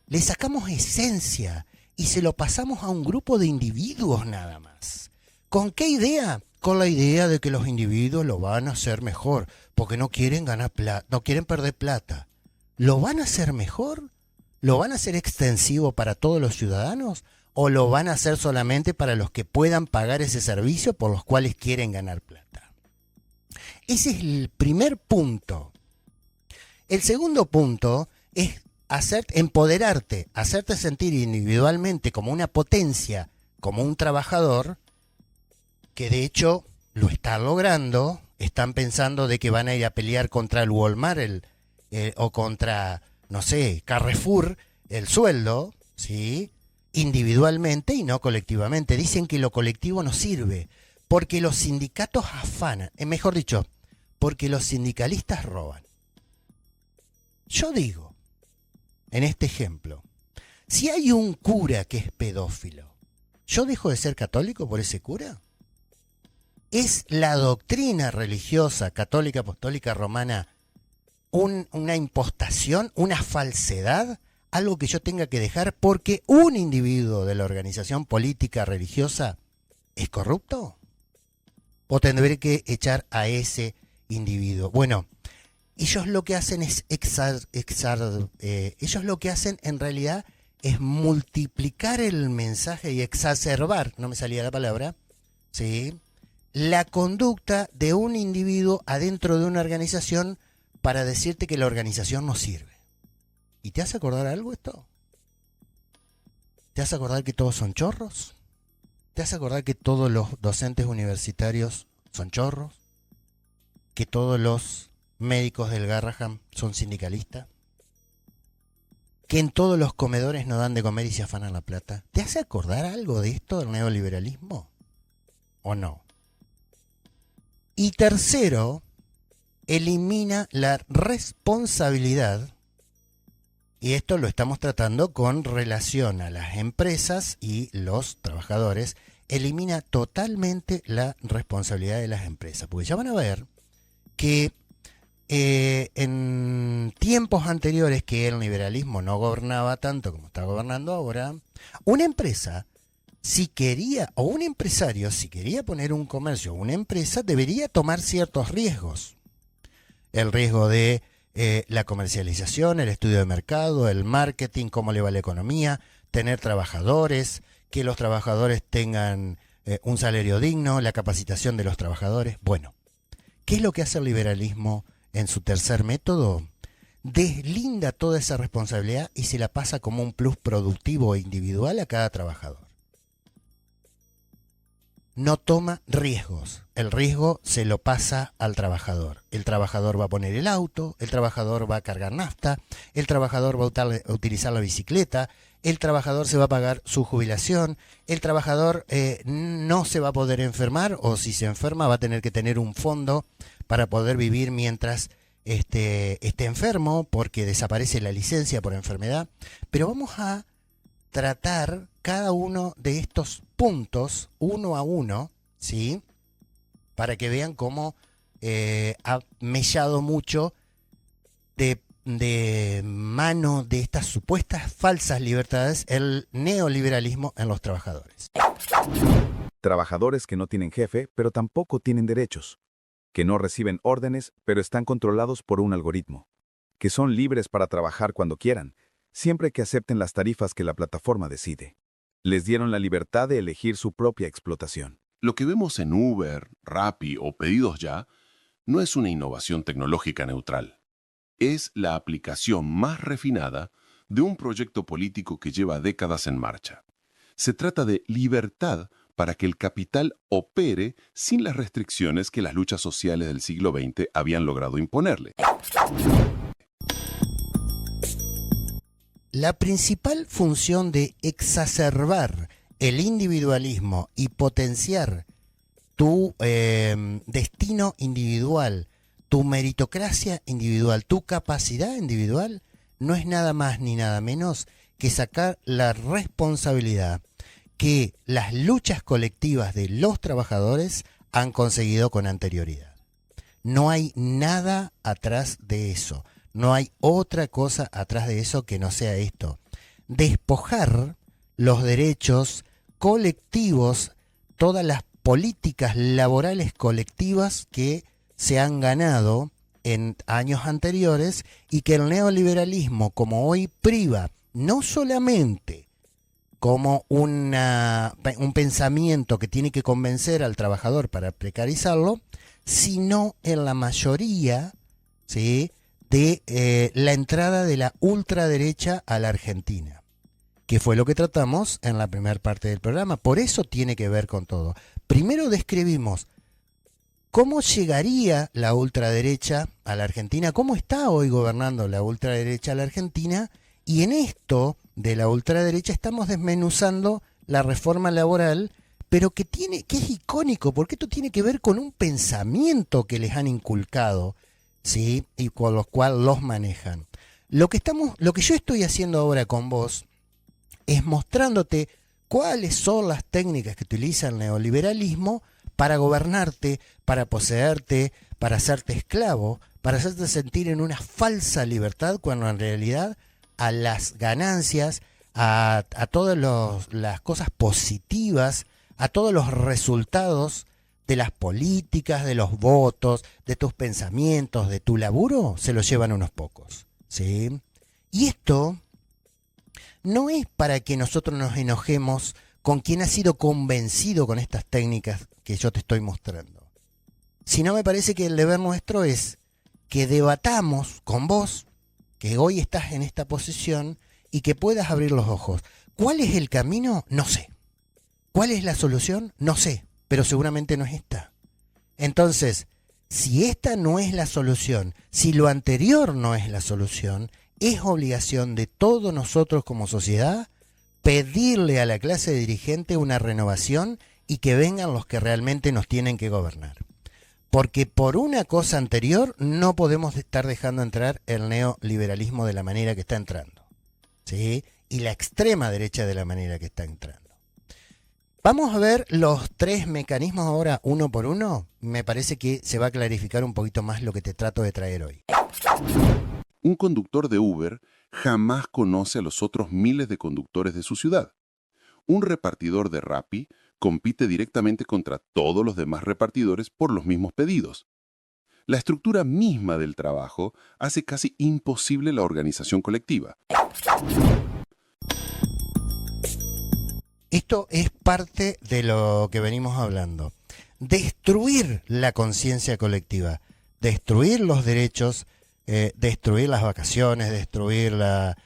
le sacamos esencia y se lo pasamos a un grupo de individuos nada más. ¿Con qué idea? Con la idea de que los individuos lo van a hacer mejor, porque no quieren ganar plata, no quieren perder plata. ¿Lo van a hacer mejor? ¿Lo van a hacer extensivo para todos los ciudadanos? ¿O lo van a hacer solamente para los que puedan pagar ese servicio por los cuales quieren ganar plata? Ese es el primer punto. El segundo punto es empoderarte, hacerte sentir individualmente como una potencia, como un trabajador, que de hecho lo están logrando. Están pensando de que van a ir a pelear contra el Walmart o contra, no sé, Carrefour, el sueldo, ¿sí?, individualmente y no colectivamente. Dicen que lo colectivo no sirve, porque los sindicatos afanan, mejor dicho, porque los sindicalistas roban. Yo digo, en este ejemplo, si hay un cura que es pedófilo, ¿yo dejo de ser católico por ese cura? ¿Es la doctrina religiosa católica apostólica romana una impostación, una falsedad, algo que yo tenga que dejar porque un individuo de la organización política religiosa es corrupto? ¿O tendré que echar a ese individuo? Bueno, ellos lo que hacen es ellos lo que hacen en realidad es multiplicar el mensaje y exacerbar, no me salía la palabra, ¿sí?, la conducta de un individuo adentro de una organización para decirte que la organización no sirve. ¿Y te hace acordar algo esto? ¿Te hace acordar que todos son chorros? ¿Te hace acordar que todos los docentes universitarios son chorros? ¿Que todos los médicos del Garrahan son sindicalistas? ¿Que en todos los comedores no dan de comer y se afanan la plata? ¿Te hace acordar algo de esto del neoliberalismo? ¿O no? Y tercero, elimina la responsabilidad, y esto lo estamos tratando con relación a las empresas y los trabajadores, elimina totalmente la responsabilidad de las empresas, porque ya van a ver que en tiempos anteriores que el liberalismo no gobernaba tanto como está gobernando ahora, una empresa, si quería, o un empresario, si quería poner un comercio o una empresa, debería tomar ciertos riesgos. El riesgo de la comercialización, el estudio de mercado, el marketing, cómo le va la economía, tener trabajadores, que los trabajadores tengan un salario digno, la capacitación de los trabajadores. Bueno, ¿qué es lo que hace el liberalismo en su tercer método? Deslinda toda esa responsabilidad y se la pasa como un plus productivo e individual a cada trabajador. No toma riesgos. El riesgo se lo pasa al trabajador. El trabajador va a poner el auto, el trabajador va a cargar nafta, el trabajador va a utilizar la bicicleta, el trabajador se va a pagar su jubilación, el trabajador no se va a poder enfermar, o si se enferma va a tener que tener un fondo para poder vivir mientras esté enfermo, porque desaparece la licencia por enfermedad. Pero vamos a tratar cada uno de estos puntos uno a uno, ¿sí?, para que vean cómo ha mellado mucho de mano de estas supuestas falsas libertades el neoliberalismo en los trabajadores. Trabajadores que no tienen jefe, pero tampoco tienen derechos. Que no reciben órdenes, pero están controlados por un algoritmo. Que son libres para trabajar cuando quieran, siempre que acepten las tarifas que la plataforma decide. Les dieron la libertad de elegir su propia explotación. Lo que vemos en Uber, Rappi o Pedidos Ya no es una innovación tecnológica neutral. Es la aplicación más refinada de un proyecto político que lleva décadas en marcha. Se trata de libertad para que el capital opere sin las restricciones que las luchas sociales del siglo XX habían logrado imponerle. La principal función de exacerbar el individualismo y potenciar tu destino individual, tu meritocracia individual, tu capacidad individual, no es nada más ni nada menos que sacar la responsabilidad que las luchas colectivas de los trabajadores han conseguido con anterioridad. No hay nada atrás de eso. No hay otra cosa atrás de eso que no sea esto. Despojar los derechos colectivos, todas las políticas laborales colectivas que se han ganado en años anteriores y que el neoliberalismo, como hoy priva, no solamente como un pensamiento que tiene que convencer al trabajador para precarizarlo, sino en la mayoría, ¿sí?, de la entrada de la ultraderecha a la Argentina, que fue lo que tratamos en la primera parte del programa. Por eso tiene que ver con todo. Primero describimos cómo llegaría la ultraderecha a la Argentina, cómo está hoy gobernando la ultraderecha a la Argentina, y en esto de la ultraderecha estamos desmenuzando la reforma laboral, pero que es icónico, porque esto tiene que ver con un pensamiento que les han inculcado, ¿sí?, y con los cuales los manejan. Lo que yo estoy haciendo ahora con vos es mostrándote cuáles son las técnicas que utiliza el neoliberalismo para gobernarte, para poseerte, para hacerte esclavo, para hacerte sentir en una falsa libertad, cuando en realidad a las ganancias, a todas las cosas positivas, a todos los resultados de las políticas, de los votos, de tus pensamientos, de tu laburo, se los llevan unos pocos, ¿sí? Y esto no es para que nosotros nos enojemos con quien ha sido convencido con estas técnicas que yo te estoy mostrando, sino me parece que el deber nuestro es que debatamos con vos, que hoy estás en esta posición, y que puedas abrir los ojos. ¿Cuál es el camino? No sé. ¿Cuál es la solución? No sé, pero seguramente no es esta. Entonces, si esta no es la solución, si lo anterior no es la solución, es obligación de todos nosotros como sociedad pedirle a la clase dirigente una renovación y que vengan los que realmente nos tienen que gobernar. Porque por una cosa anterior no podemos estar dejando entrar el neoliberalismo de la manera que está entrando, ¿sí? Y la extrema derecha de la manera que está entrando. Vamos a ver los tres mecanismos ahora uno por uno. Me parece que se va a clarificar un poquito más lo que te trato de traer hoy. Un conductor de Uber jamás conoce a los otros miles de conductores de su ciudad. Un repartidor de Rappi compite directamente contra todos los demás repartidores por los mismos pedidos. La estructura misma del trabajo hace casi imposible la organización colectiva. Esto es parte de lo que venimos hablando. Destruir la conciencia colectiva, destruir los derechos, destruir las vacaciones, destruir la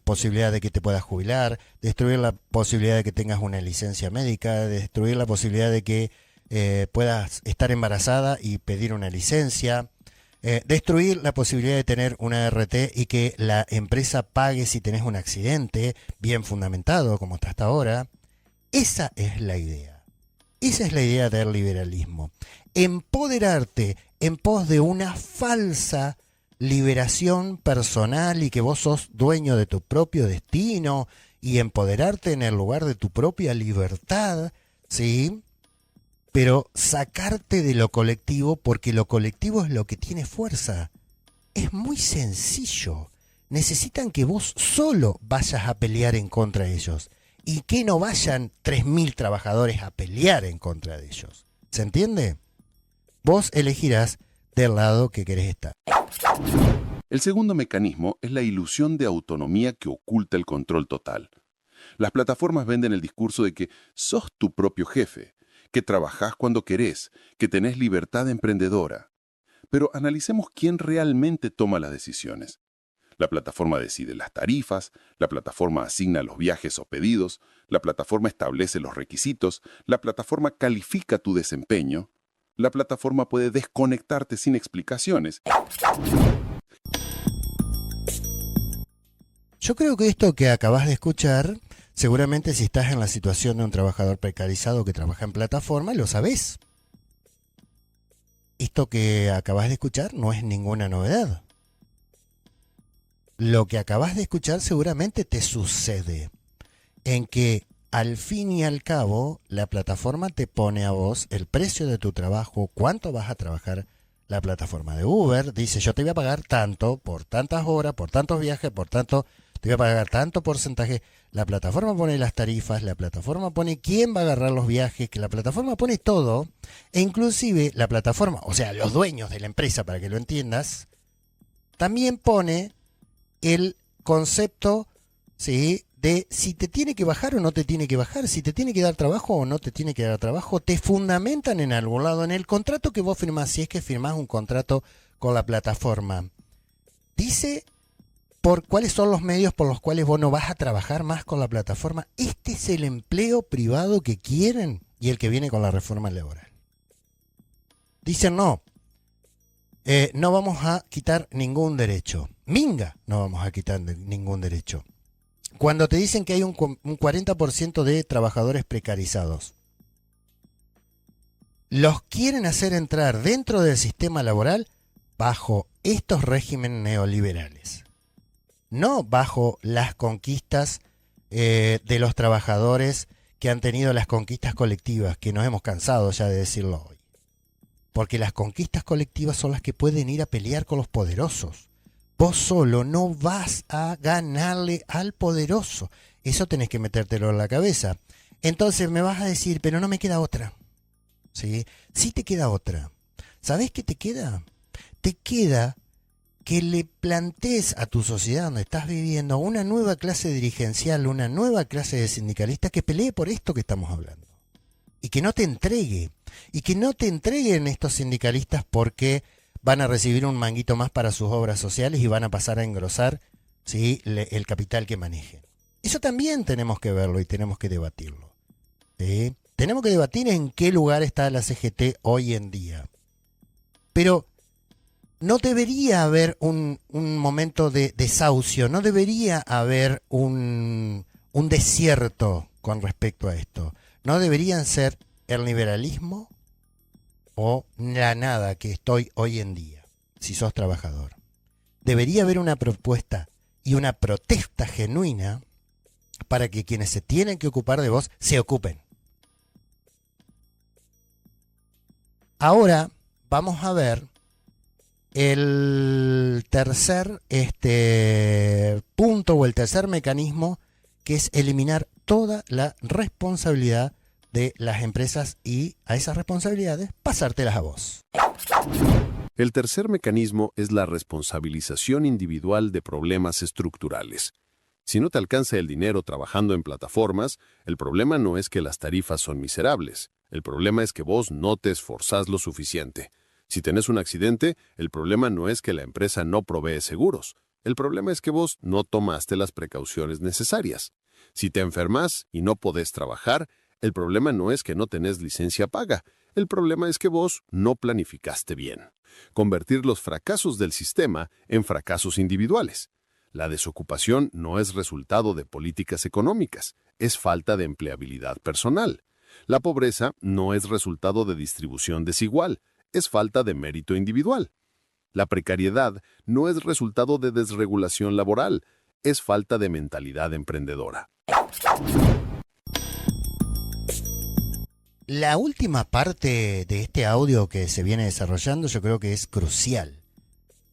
posibilidad de que te puedas jubilar, destruir la posibilidad de que tengas una licencia médica, destruir la posibilidad de que puedas estar embarazada y pedir una licencia, destruir la posibilidad de tener una RT y que la empresa pague si tenés un accidente, bien fundamentado como está hasta ahora. Esa es la idea. Esa es la idea del liberalismo. Empoderarte en pos de una falsa liberación personal y que vos sos dueño de tu propio destino y empoderarte en el lugar de tu propia libertad, ¿sí? Pero sacarte de lo colectivo, porque lo colectivo es lo que tiene fuerza. Es muy sencillo. Necesitan que vos solo vayas a pelear en contra de ellos y que no vayan 3.000 trabajadores a pelear en contra de ellos. ¿Se entiende? Vos elegirás del lado que querés estar. El segundo mecanismo es la ilusión de autonomía que oculta el control total. Las plataformas venden el discurso de que sos tu propio jefe, que trabajás cuando querés, que tenés libertad emprendedora. Pero analicemos quién realmente toma las decisiones. La plataforma decide las tarifas, la plataforma asigna los viajes o pedidos, la plataforma establece los requisitos, la plataforma califica tu desempeño, la plataforma puede desconectarte sin explicaciones. Yo creo que esto que acabas de escuchar, seguramente si estás en la situación de un trabajador precarizado que trabaja en plataforma, lo sabés. Esto que acabas de escuchar no es ninguna novedad. Lo que acabas de escuchar seguramente te sucede en que al fin y al cabo la plataforma te pone a vos el precio de tu trabajo, cuánto vas a trabajar. La plataforma de Uber dice, yo te voy a pagar tanto por tantas horas, por tantos viajes, por tanto, te voy a pagar tanto porcentaje. La plataforma pone las tarifas, la plataforma pone quién va a agarrar los viajes, que la plataforma pone todo, e inclusive la plataforma, o sea, los dueños de la empresa, para que lo entiendas, también pone el concepto, ¿sí?, de si te tiene que bajar o no te tiene que bajar, si te tiene que dar trabajo o no te tiene que dar trabajo. Te fundamentan en algún lado, en el contrato que vos firmás, si es que firmás un contrato con la plataforma. Dice por cuáles son los medios por los cuales vos no vas a trabajar más con la plataforma. Este es el empleo privado que quieren y el que viene con la reforma laboral. Dicen no vamos a quitar ningún derecho. Minga, no vamos a quitar ningún derecho. Cuando te dicen que hay un 40% de trabajadores precarizados, los quieren hacer entrar dentro del sistema laboral bajo estos regímenes neoliberales, no bajo las conquistas de los trabajadores que han tenido las conquistas colectivas, que nos hemos cansado ya de decirlo hoy. porque las conquistas colectivas son las que pueden ir a pelear con los poderosos. Vos solo no vas a ganarle al poderoso. Eso tenés que metértelo en la cabeza. Entonces me vas a decir, pero no me queda otra. ¿Sí? Sí te queda otra. ¿Sabés qué te queda? Te queda que le plantees a tu sociedad donde estás viviendo una nueva clase dirigencial, una nueva clase de sindicalistas que pelee por esto que estamos hablando. Y que no te entregue. Y que no te entreguen estos sindicalistas porque van a recibir un manguito más para sus obras sociales y van a pasar a engrosar, ¿sí?, el capital que manejen. Eso también tenemos que verlo y tenemos que debatirlo. ¿Sí? Tenemos que debatir en qué lugar está la CGT hoy en día. Pero no debería haber un momento de desahucio, no debería haber un desierto con respecto a esto. No deberían ser el liberalismo o la nada que estoy hoy en día, si sos trabajador. Debería haber una propuesta y una protesta genuina para que quienes se tienen que ocupar de vos se ocupen. Ahora vamos a ver el tercer punto o el tercer mecanismo, que es eliminar toda la responsabilidad de las empresas y a esas responsabilidades pasártelas a vos. El tercer mecanismo es la responsabilización individual de problemas estructurales. Si no te alcanza el dinero trabajando en plataformas, el problema no es que las tarifas son miserables. El problema es que vos no te esforzás lo suficiente. Si tenés un accidente, el problema no es que la empresa no provee seguros. El problema es que vos no tomaste las precauciones necesarias. Si te enfermas y no podés trabajar, el problema no es que no tenés licencia paga. El problema es que vos no planificaste bien. Convertir los fracasos del sistema en fracasos individuales. La desocupación no es resultado de políticas económicas, es falta de empleabilidad personal. La pobreza no es resultado de distribución desigual, es falta de mérito individual. La precariedad no es resultado de desregulación laboral, es falta de mentalidad emprendedora. La última parte de este audio que se viene desarrollando yo creo que es crucial.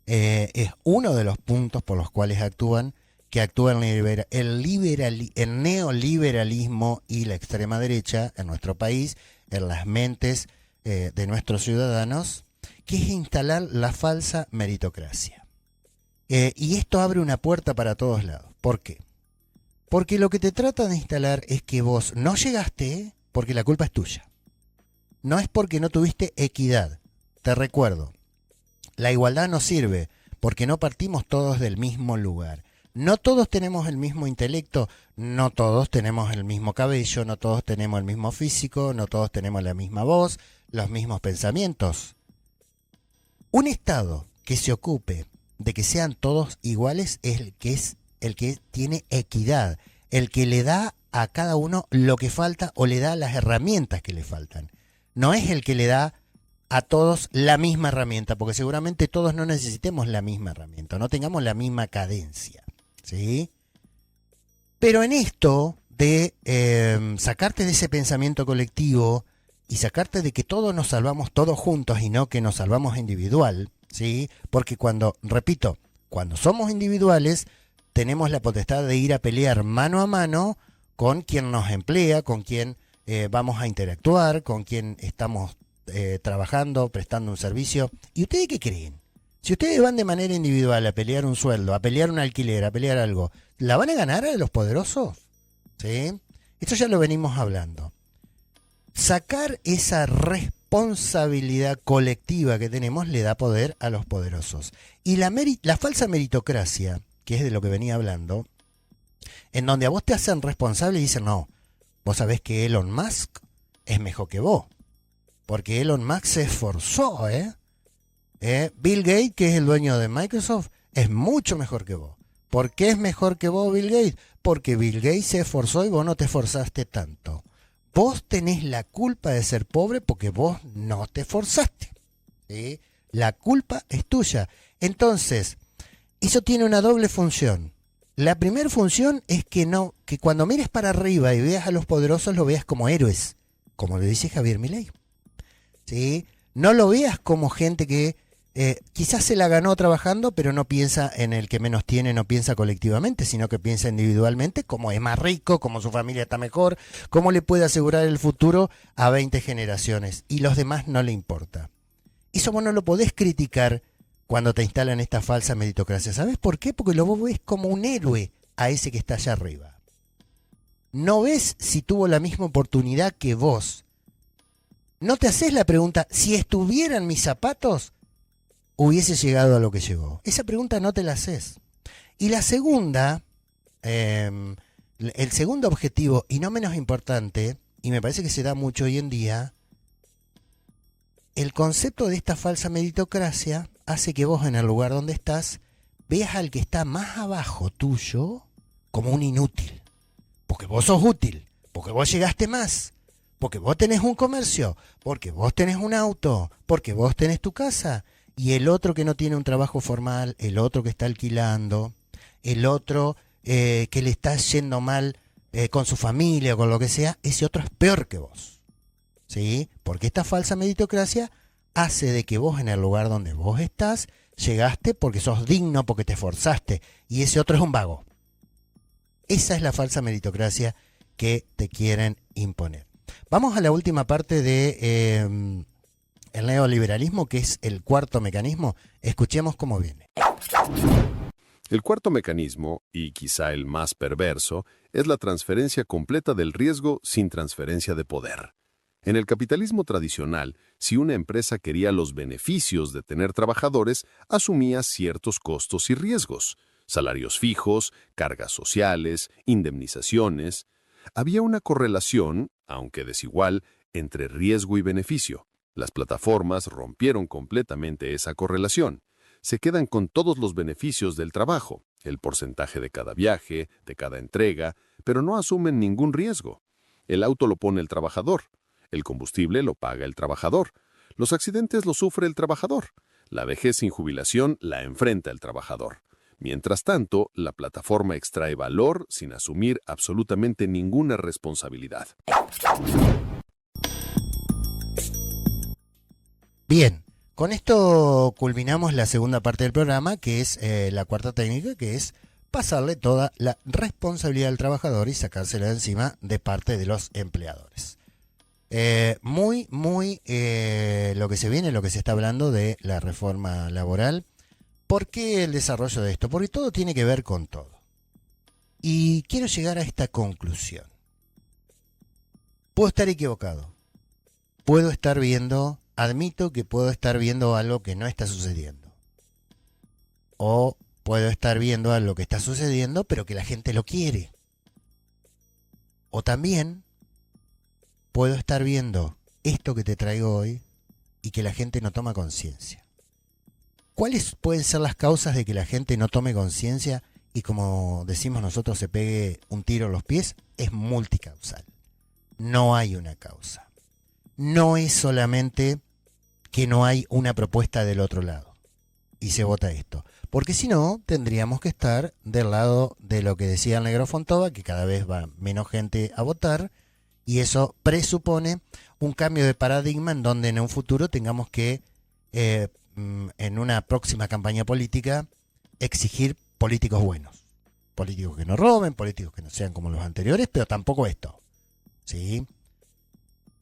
Es uno de los puntos por los cuales actúa el neoliberalismo y la extrema derecha en nuestro país, en las mentes de nuestros ciudadanos, que es instalar la falsa meritocracia. Y esto abre una puerta para todos lados. ¿Por qué? Porque lo que te trata de instalar es que vos no llegaste porque la culpa es tuya. No es porque no tuviste equidad. Te recuerdo, la igualdad no sirve porque no partimos todos del mismo lugar. No todos tenemos el mismo intelecto, no todos tenemos el mismo cabello, no todos tenemos el mismo físico, no todos tenemos la misma voz, los mismos pensamientos. Un Estado que se ocupe de que sean todos iguales es el que tiene equidad, el que le da a cada uno lo que falta o le da las herramientas que le faltan. No es el que le da a todos la misma herramienta, porque seguramente todos no necesitemos la misma herramienta, no tengamos la misma cadencia, ¿sí? Pero en esto de sacarte de ese pensamiento colectivo y sacarte de que todos nos salvamos todos juntos y no que nos salvamos individual, ¿sí? Porque cuando somos individuales, tenemos la potestad de ir a pelear mano a mano con quien nos emplea, con quien vamos a interactuar, con quien estamos trabajando, prestando un servicio. ¿Y ustedes qué creen? Si ustedes van de manera individual a pelear un sueldo, a pelear un alquiler, a pelear algo, ¿la van a ganar a los poderosos? ¿Sí? Esto ya lo venimos hablando. Sacar esa responsabilidad colectiva que tenemos le da poder a los poderosos. Y la falsa meritocracia, que es de lo que venía hablando, en donde a vos te hacen responsable y dicen, no, vos sabés que Elon Musk es mejor que vos, porque Elon Musk se esforzó, Bill Gates, que es el dueño de Microsoft, es mucho mejor que vos. ¿Por qué es mejor que vos, Bill Gates? Porque Bill Gates se esforzó y vos no te esforzaste tanto. Vos tenés la culpa de ser pobre porque vos no te esforzaste, ¿sí? La culpa es tuya. Entonces, eso tiene una doble función. La primera función es que cuando mires para arriba y veas a los poderosos, lo veas como héroes, como le dice Javier Milei, ¿sí? No lo veas como gente que quizás se la ganó trabajando, pero no piensa en el que menos tiene, no piensa colectivamente, sino que piensa individualmente, como es más rico, como su familia está mejor, cómo le puede asegurar el futuro a 20 generaciones. Y los demás no le importa. Eso vos no lo podés criticar cuando te instalan esta falsa meritocracia. ¿Sabés por qué? Porque lo vos ves como un héroe a ese que está allá arriba. No ves si tuvo la misma oportunidad que vos. No te haces la pregunta, si estuviera en mis zapatos, hubiese llegado a lo que llegó. Esa pregunta no te la haces. Y la segunda, el segundo objetivo, y no menos importante, y me parece que se da mucho hoy en día, el concepto de esta falsa meritocracia hace que vos en el lugar donde estás veas al que está más abajo tuyo como un inútil. Porque vos sos útil, porque vos llegaste más, porque vos tenés un comercio, porque vos tenés un auto, porque vos tenés tu casa. Y el otro que no tiene un trabajo formal, el otro que está alquilando, el otro que le está yendo mal con su familia o con lo que sea, ese otro es peor que vos. ¿Sí? Porque esta falsa meritocracia hace de que vos en el lugar donde vos estás, llegaste porque sos digno, porque te esforzaste, y ese otro es un vago. Esa es la falsa meritocracia que te quieren imponer. Vamos a la última parte de el neoliberalismo, que es el cuarto mecanismo. Escuchemos cómo viene. El cuarto mecanismo, y quizá el más perverso, es la transferencia completa del riesgo sin transferencia de poder. En el capitalismo tradicional, si una empresa quería los beneficios de tener trabajadores, asumía ciertos costos y riesgos. Salarios fijos, cargas sociales, indemnizaciones. Había una correlación, aunque desigual, entre riesgo y beneficio. Las plataformas rompieron completamente esa correlación. Se quedan con todos los beneficios del trabajo, el porcentaje de cada viaje, de cada entrega, pero no asumen ningún riesgo. El auto lo pone el trabajador. El combustible lo paga el trabajador. Los accidentes los sufre el trabajador. La vejez sin jubilación la enfrenta el trabajador. Mientras tanto, la plataforma extrae valor sin asumir absolutamente ninguna responsabilidad. Bien, con esto culminamos la segunda parte del programa, que es la cuarta técnica, que es pasarle toda la responsabilidad al trabajador y sacársela de encima de parte de los empleadores. Muy lo que se viene, lo que se está hablando de la reforma laboral. ¿Por qué el desarrollo de esto? Porque todo tiene que ver con todo. Y quiero llegar a esta conclusión. Puedo estar equivocado. Puedo estar viendo, admito que puedo estar viendo algo que no está sucediendo. O puedo estar viendo algo que está sucediendo, pero que la gente lo quiere. O también puedo estar viendo esto que te traigo hoy y que la gente no toma conciencia. ¿Cuáles pueden ser las causas de que la gente no tome conciencia y, como decimos nosotros, se pegue un tiro en los pies? Es multicausal. No hay una causa. No es solamente que no hay una propuesta del otro lado y se vota esto. Porque si no, tendríamos que estar del lado de lo que decía el negro Fontova, que cada vez va menos gente a votar, y eso presupone un cambio de paradigma en donde en un futuro tengamos que en una próxima campaña política exigir políticos buenos, políticos que no roben, políticos que no sean como los anteriores, pero tampoco esto, ¿sí?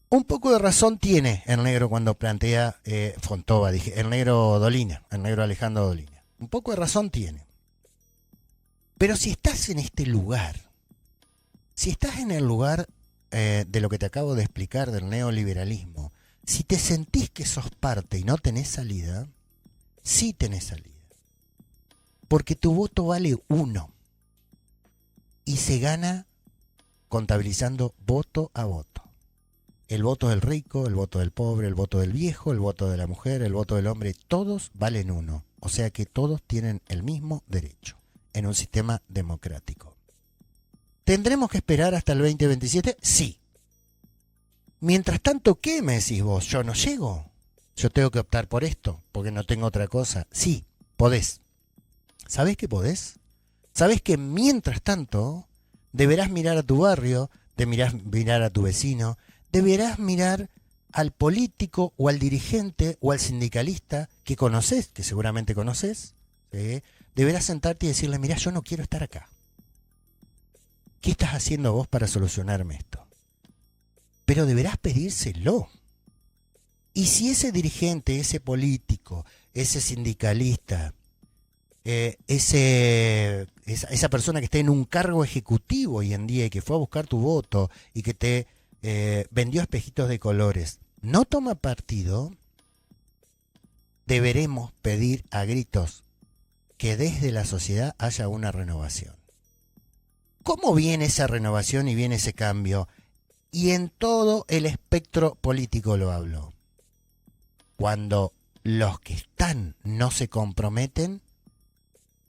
Un poco de razón tiene el negro cuando plantea Fontova, dije, el negro Dolina, el negro Alejandro Dolina. Un poco de razón tiene. Pero si estás en este lugar, si estás en el lugar de lo que te acabo de explicar del neoliberalismo, si te sentís que sos parte y no tenés salida, sí tenés salida. Porque tu voto vale 1. Y se gana contabilizando voto a voto. El voto del rico, el voto del pobre, el voto del viejo, el voto de la mujer, el voto del hombre, todos valen 1. O sea que todos tienen el mismo derecho en un sistema democrático. ¿Tendremos que esperar hasta el 2027? Sí. Mientras tanto, ¿qué me decís vos? ¿Yo no llego? ¿Yo tengo que optar por esto porque no tengo otra cosa? Sí, podés. ¿Sabés que podés? ¿Sabés que mientras tanto deberás mirar a tu barrio, deberás mirar a tu vecino, deberás mirar al político o al dirigente o al sindicalista que conoces, que seguramente conoces, ¿sí? Deberás sentarte y decirle, mirá, yo no quiero estar acá. ¿Qué estás haciendo vos para solucionarme esto? Pero deberás pedírselo. Y si ese dirigente, ese político, ese sindicalista, esa persona que está en un cargo ejecutivo hoy en día y que fue a buscar tu voto y que te vendió espejitos de colores, no toma partido, deberemos pedir a gritos que desde la sociedad haya una renovación. ¿Cómo viene esa renovación y viene ese cambio? Y en todo el espectro político lo hablo. Cuando los que están no se comprometen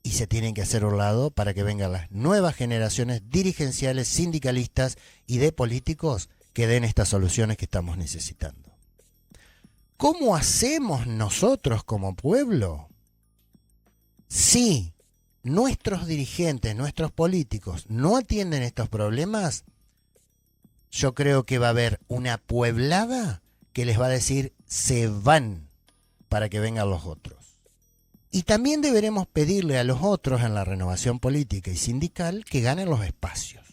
y se tienen que hacer un lado para que vengan las nuevas generaciones dirigenciales, sindicalistas y de políticos que den estas soluciones que estamos necesitando. ¿Cómo hacemos nosotros como pueblo? Si nuestros dirigentes, nuestros políticos no atienden estos problemas, yo creo que va a haber una pueblada que les va a decir se van para que vengan los otros. Y también deberemos pedirle a los otros en la renovación política y sindical que ganen los espacios,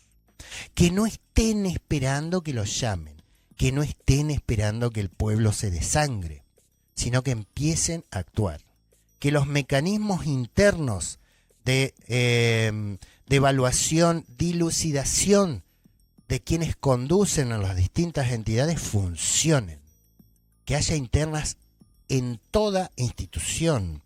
que no estén esperando que los llamen, que no estén esperando que el pueblo se desangre, sino que empiecen a actuar, que los mecanismos internos de evaluación, dilucidación de quienes conducen a las distintas entidades funcionen, que haya internas en toda institución.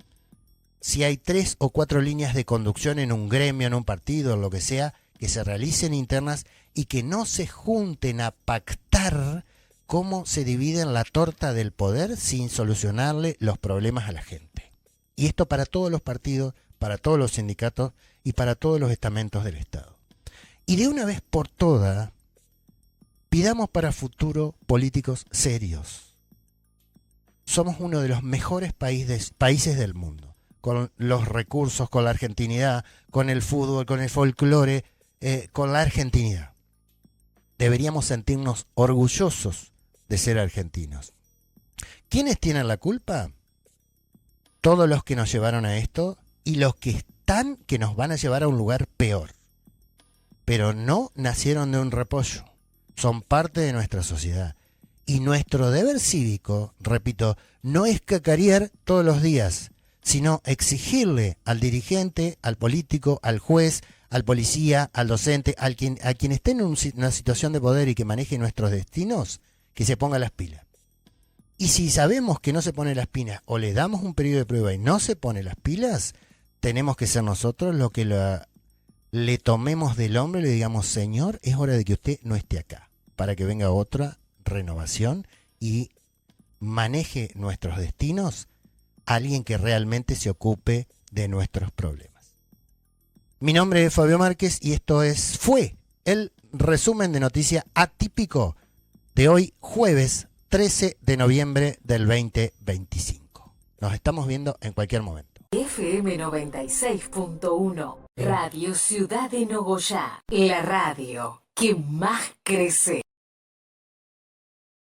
Si hay 3 o 4 líneas de conducción en un gremio, en un partido, en lo que sea, que se realicen internas y que no se junten a pactar cómo se dividen la torta del poder sin solucionarle los problemas a la gente. Y esto para todos los partidos, para todos los sindicatos y para todos los estamentos del Estado. Y de una vez por todas, pidamos para futuro políticos serios. Somos uno de los mejores países del mundo, con los recursos, con la argentinidad, con el fútbol, con el folclore, con la argentinidad. Deberíamos sentirnos orgullosos de ser argentinos. ¿Quiénes tienen la culpa? Todos los que nos llevaron a esto y los que están, que nos van a llevar a un lugar peor. Pero no nacieron de un repollo, son parte de nuestra sociedad. Y nuestro deber cívico, repito, no es cacarear todos los días, sino exigirle al dirigente, al político, al juez, al policía, al docente, a quien esté en una situación de poder y que maneje nuestros destinos, que se ponga las pilas. Y si sabemos que no se pone las pilas o le damos un periodo de prueba y no se pone las pilas, tenemos que ser nosotros los que le tomemos del hombro y le digamos, señor, es hora de que usted no esté acá, para que venga otra renovación y maneje nuestros destinos alguien que realmente se ocupe de nuestros problemas. Mi nombre es Fabio Márquez y esto fue el resumen de noticias atípico de hoy, jueves 13 de noviembre del 2025. Nos estamos viendo en cualquier momento. FM 96.1, Radio Ciudad de Nogoyá, la radio que más crece.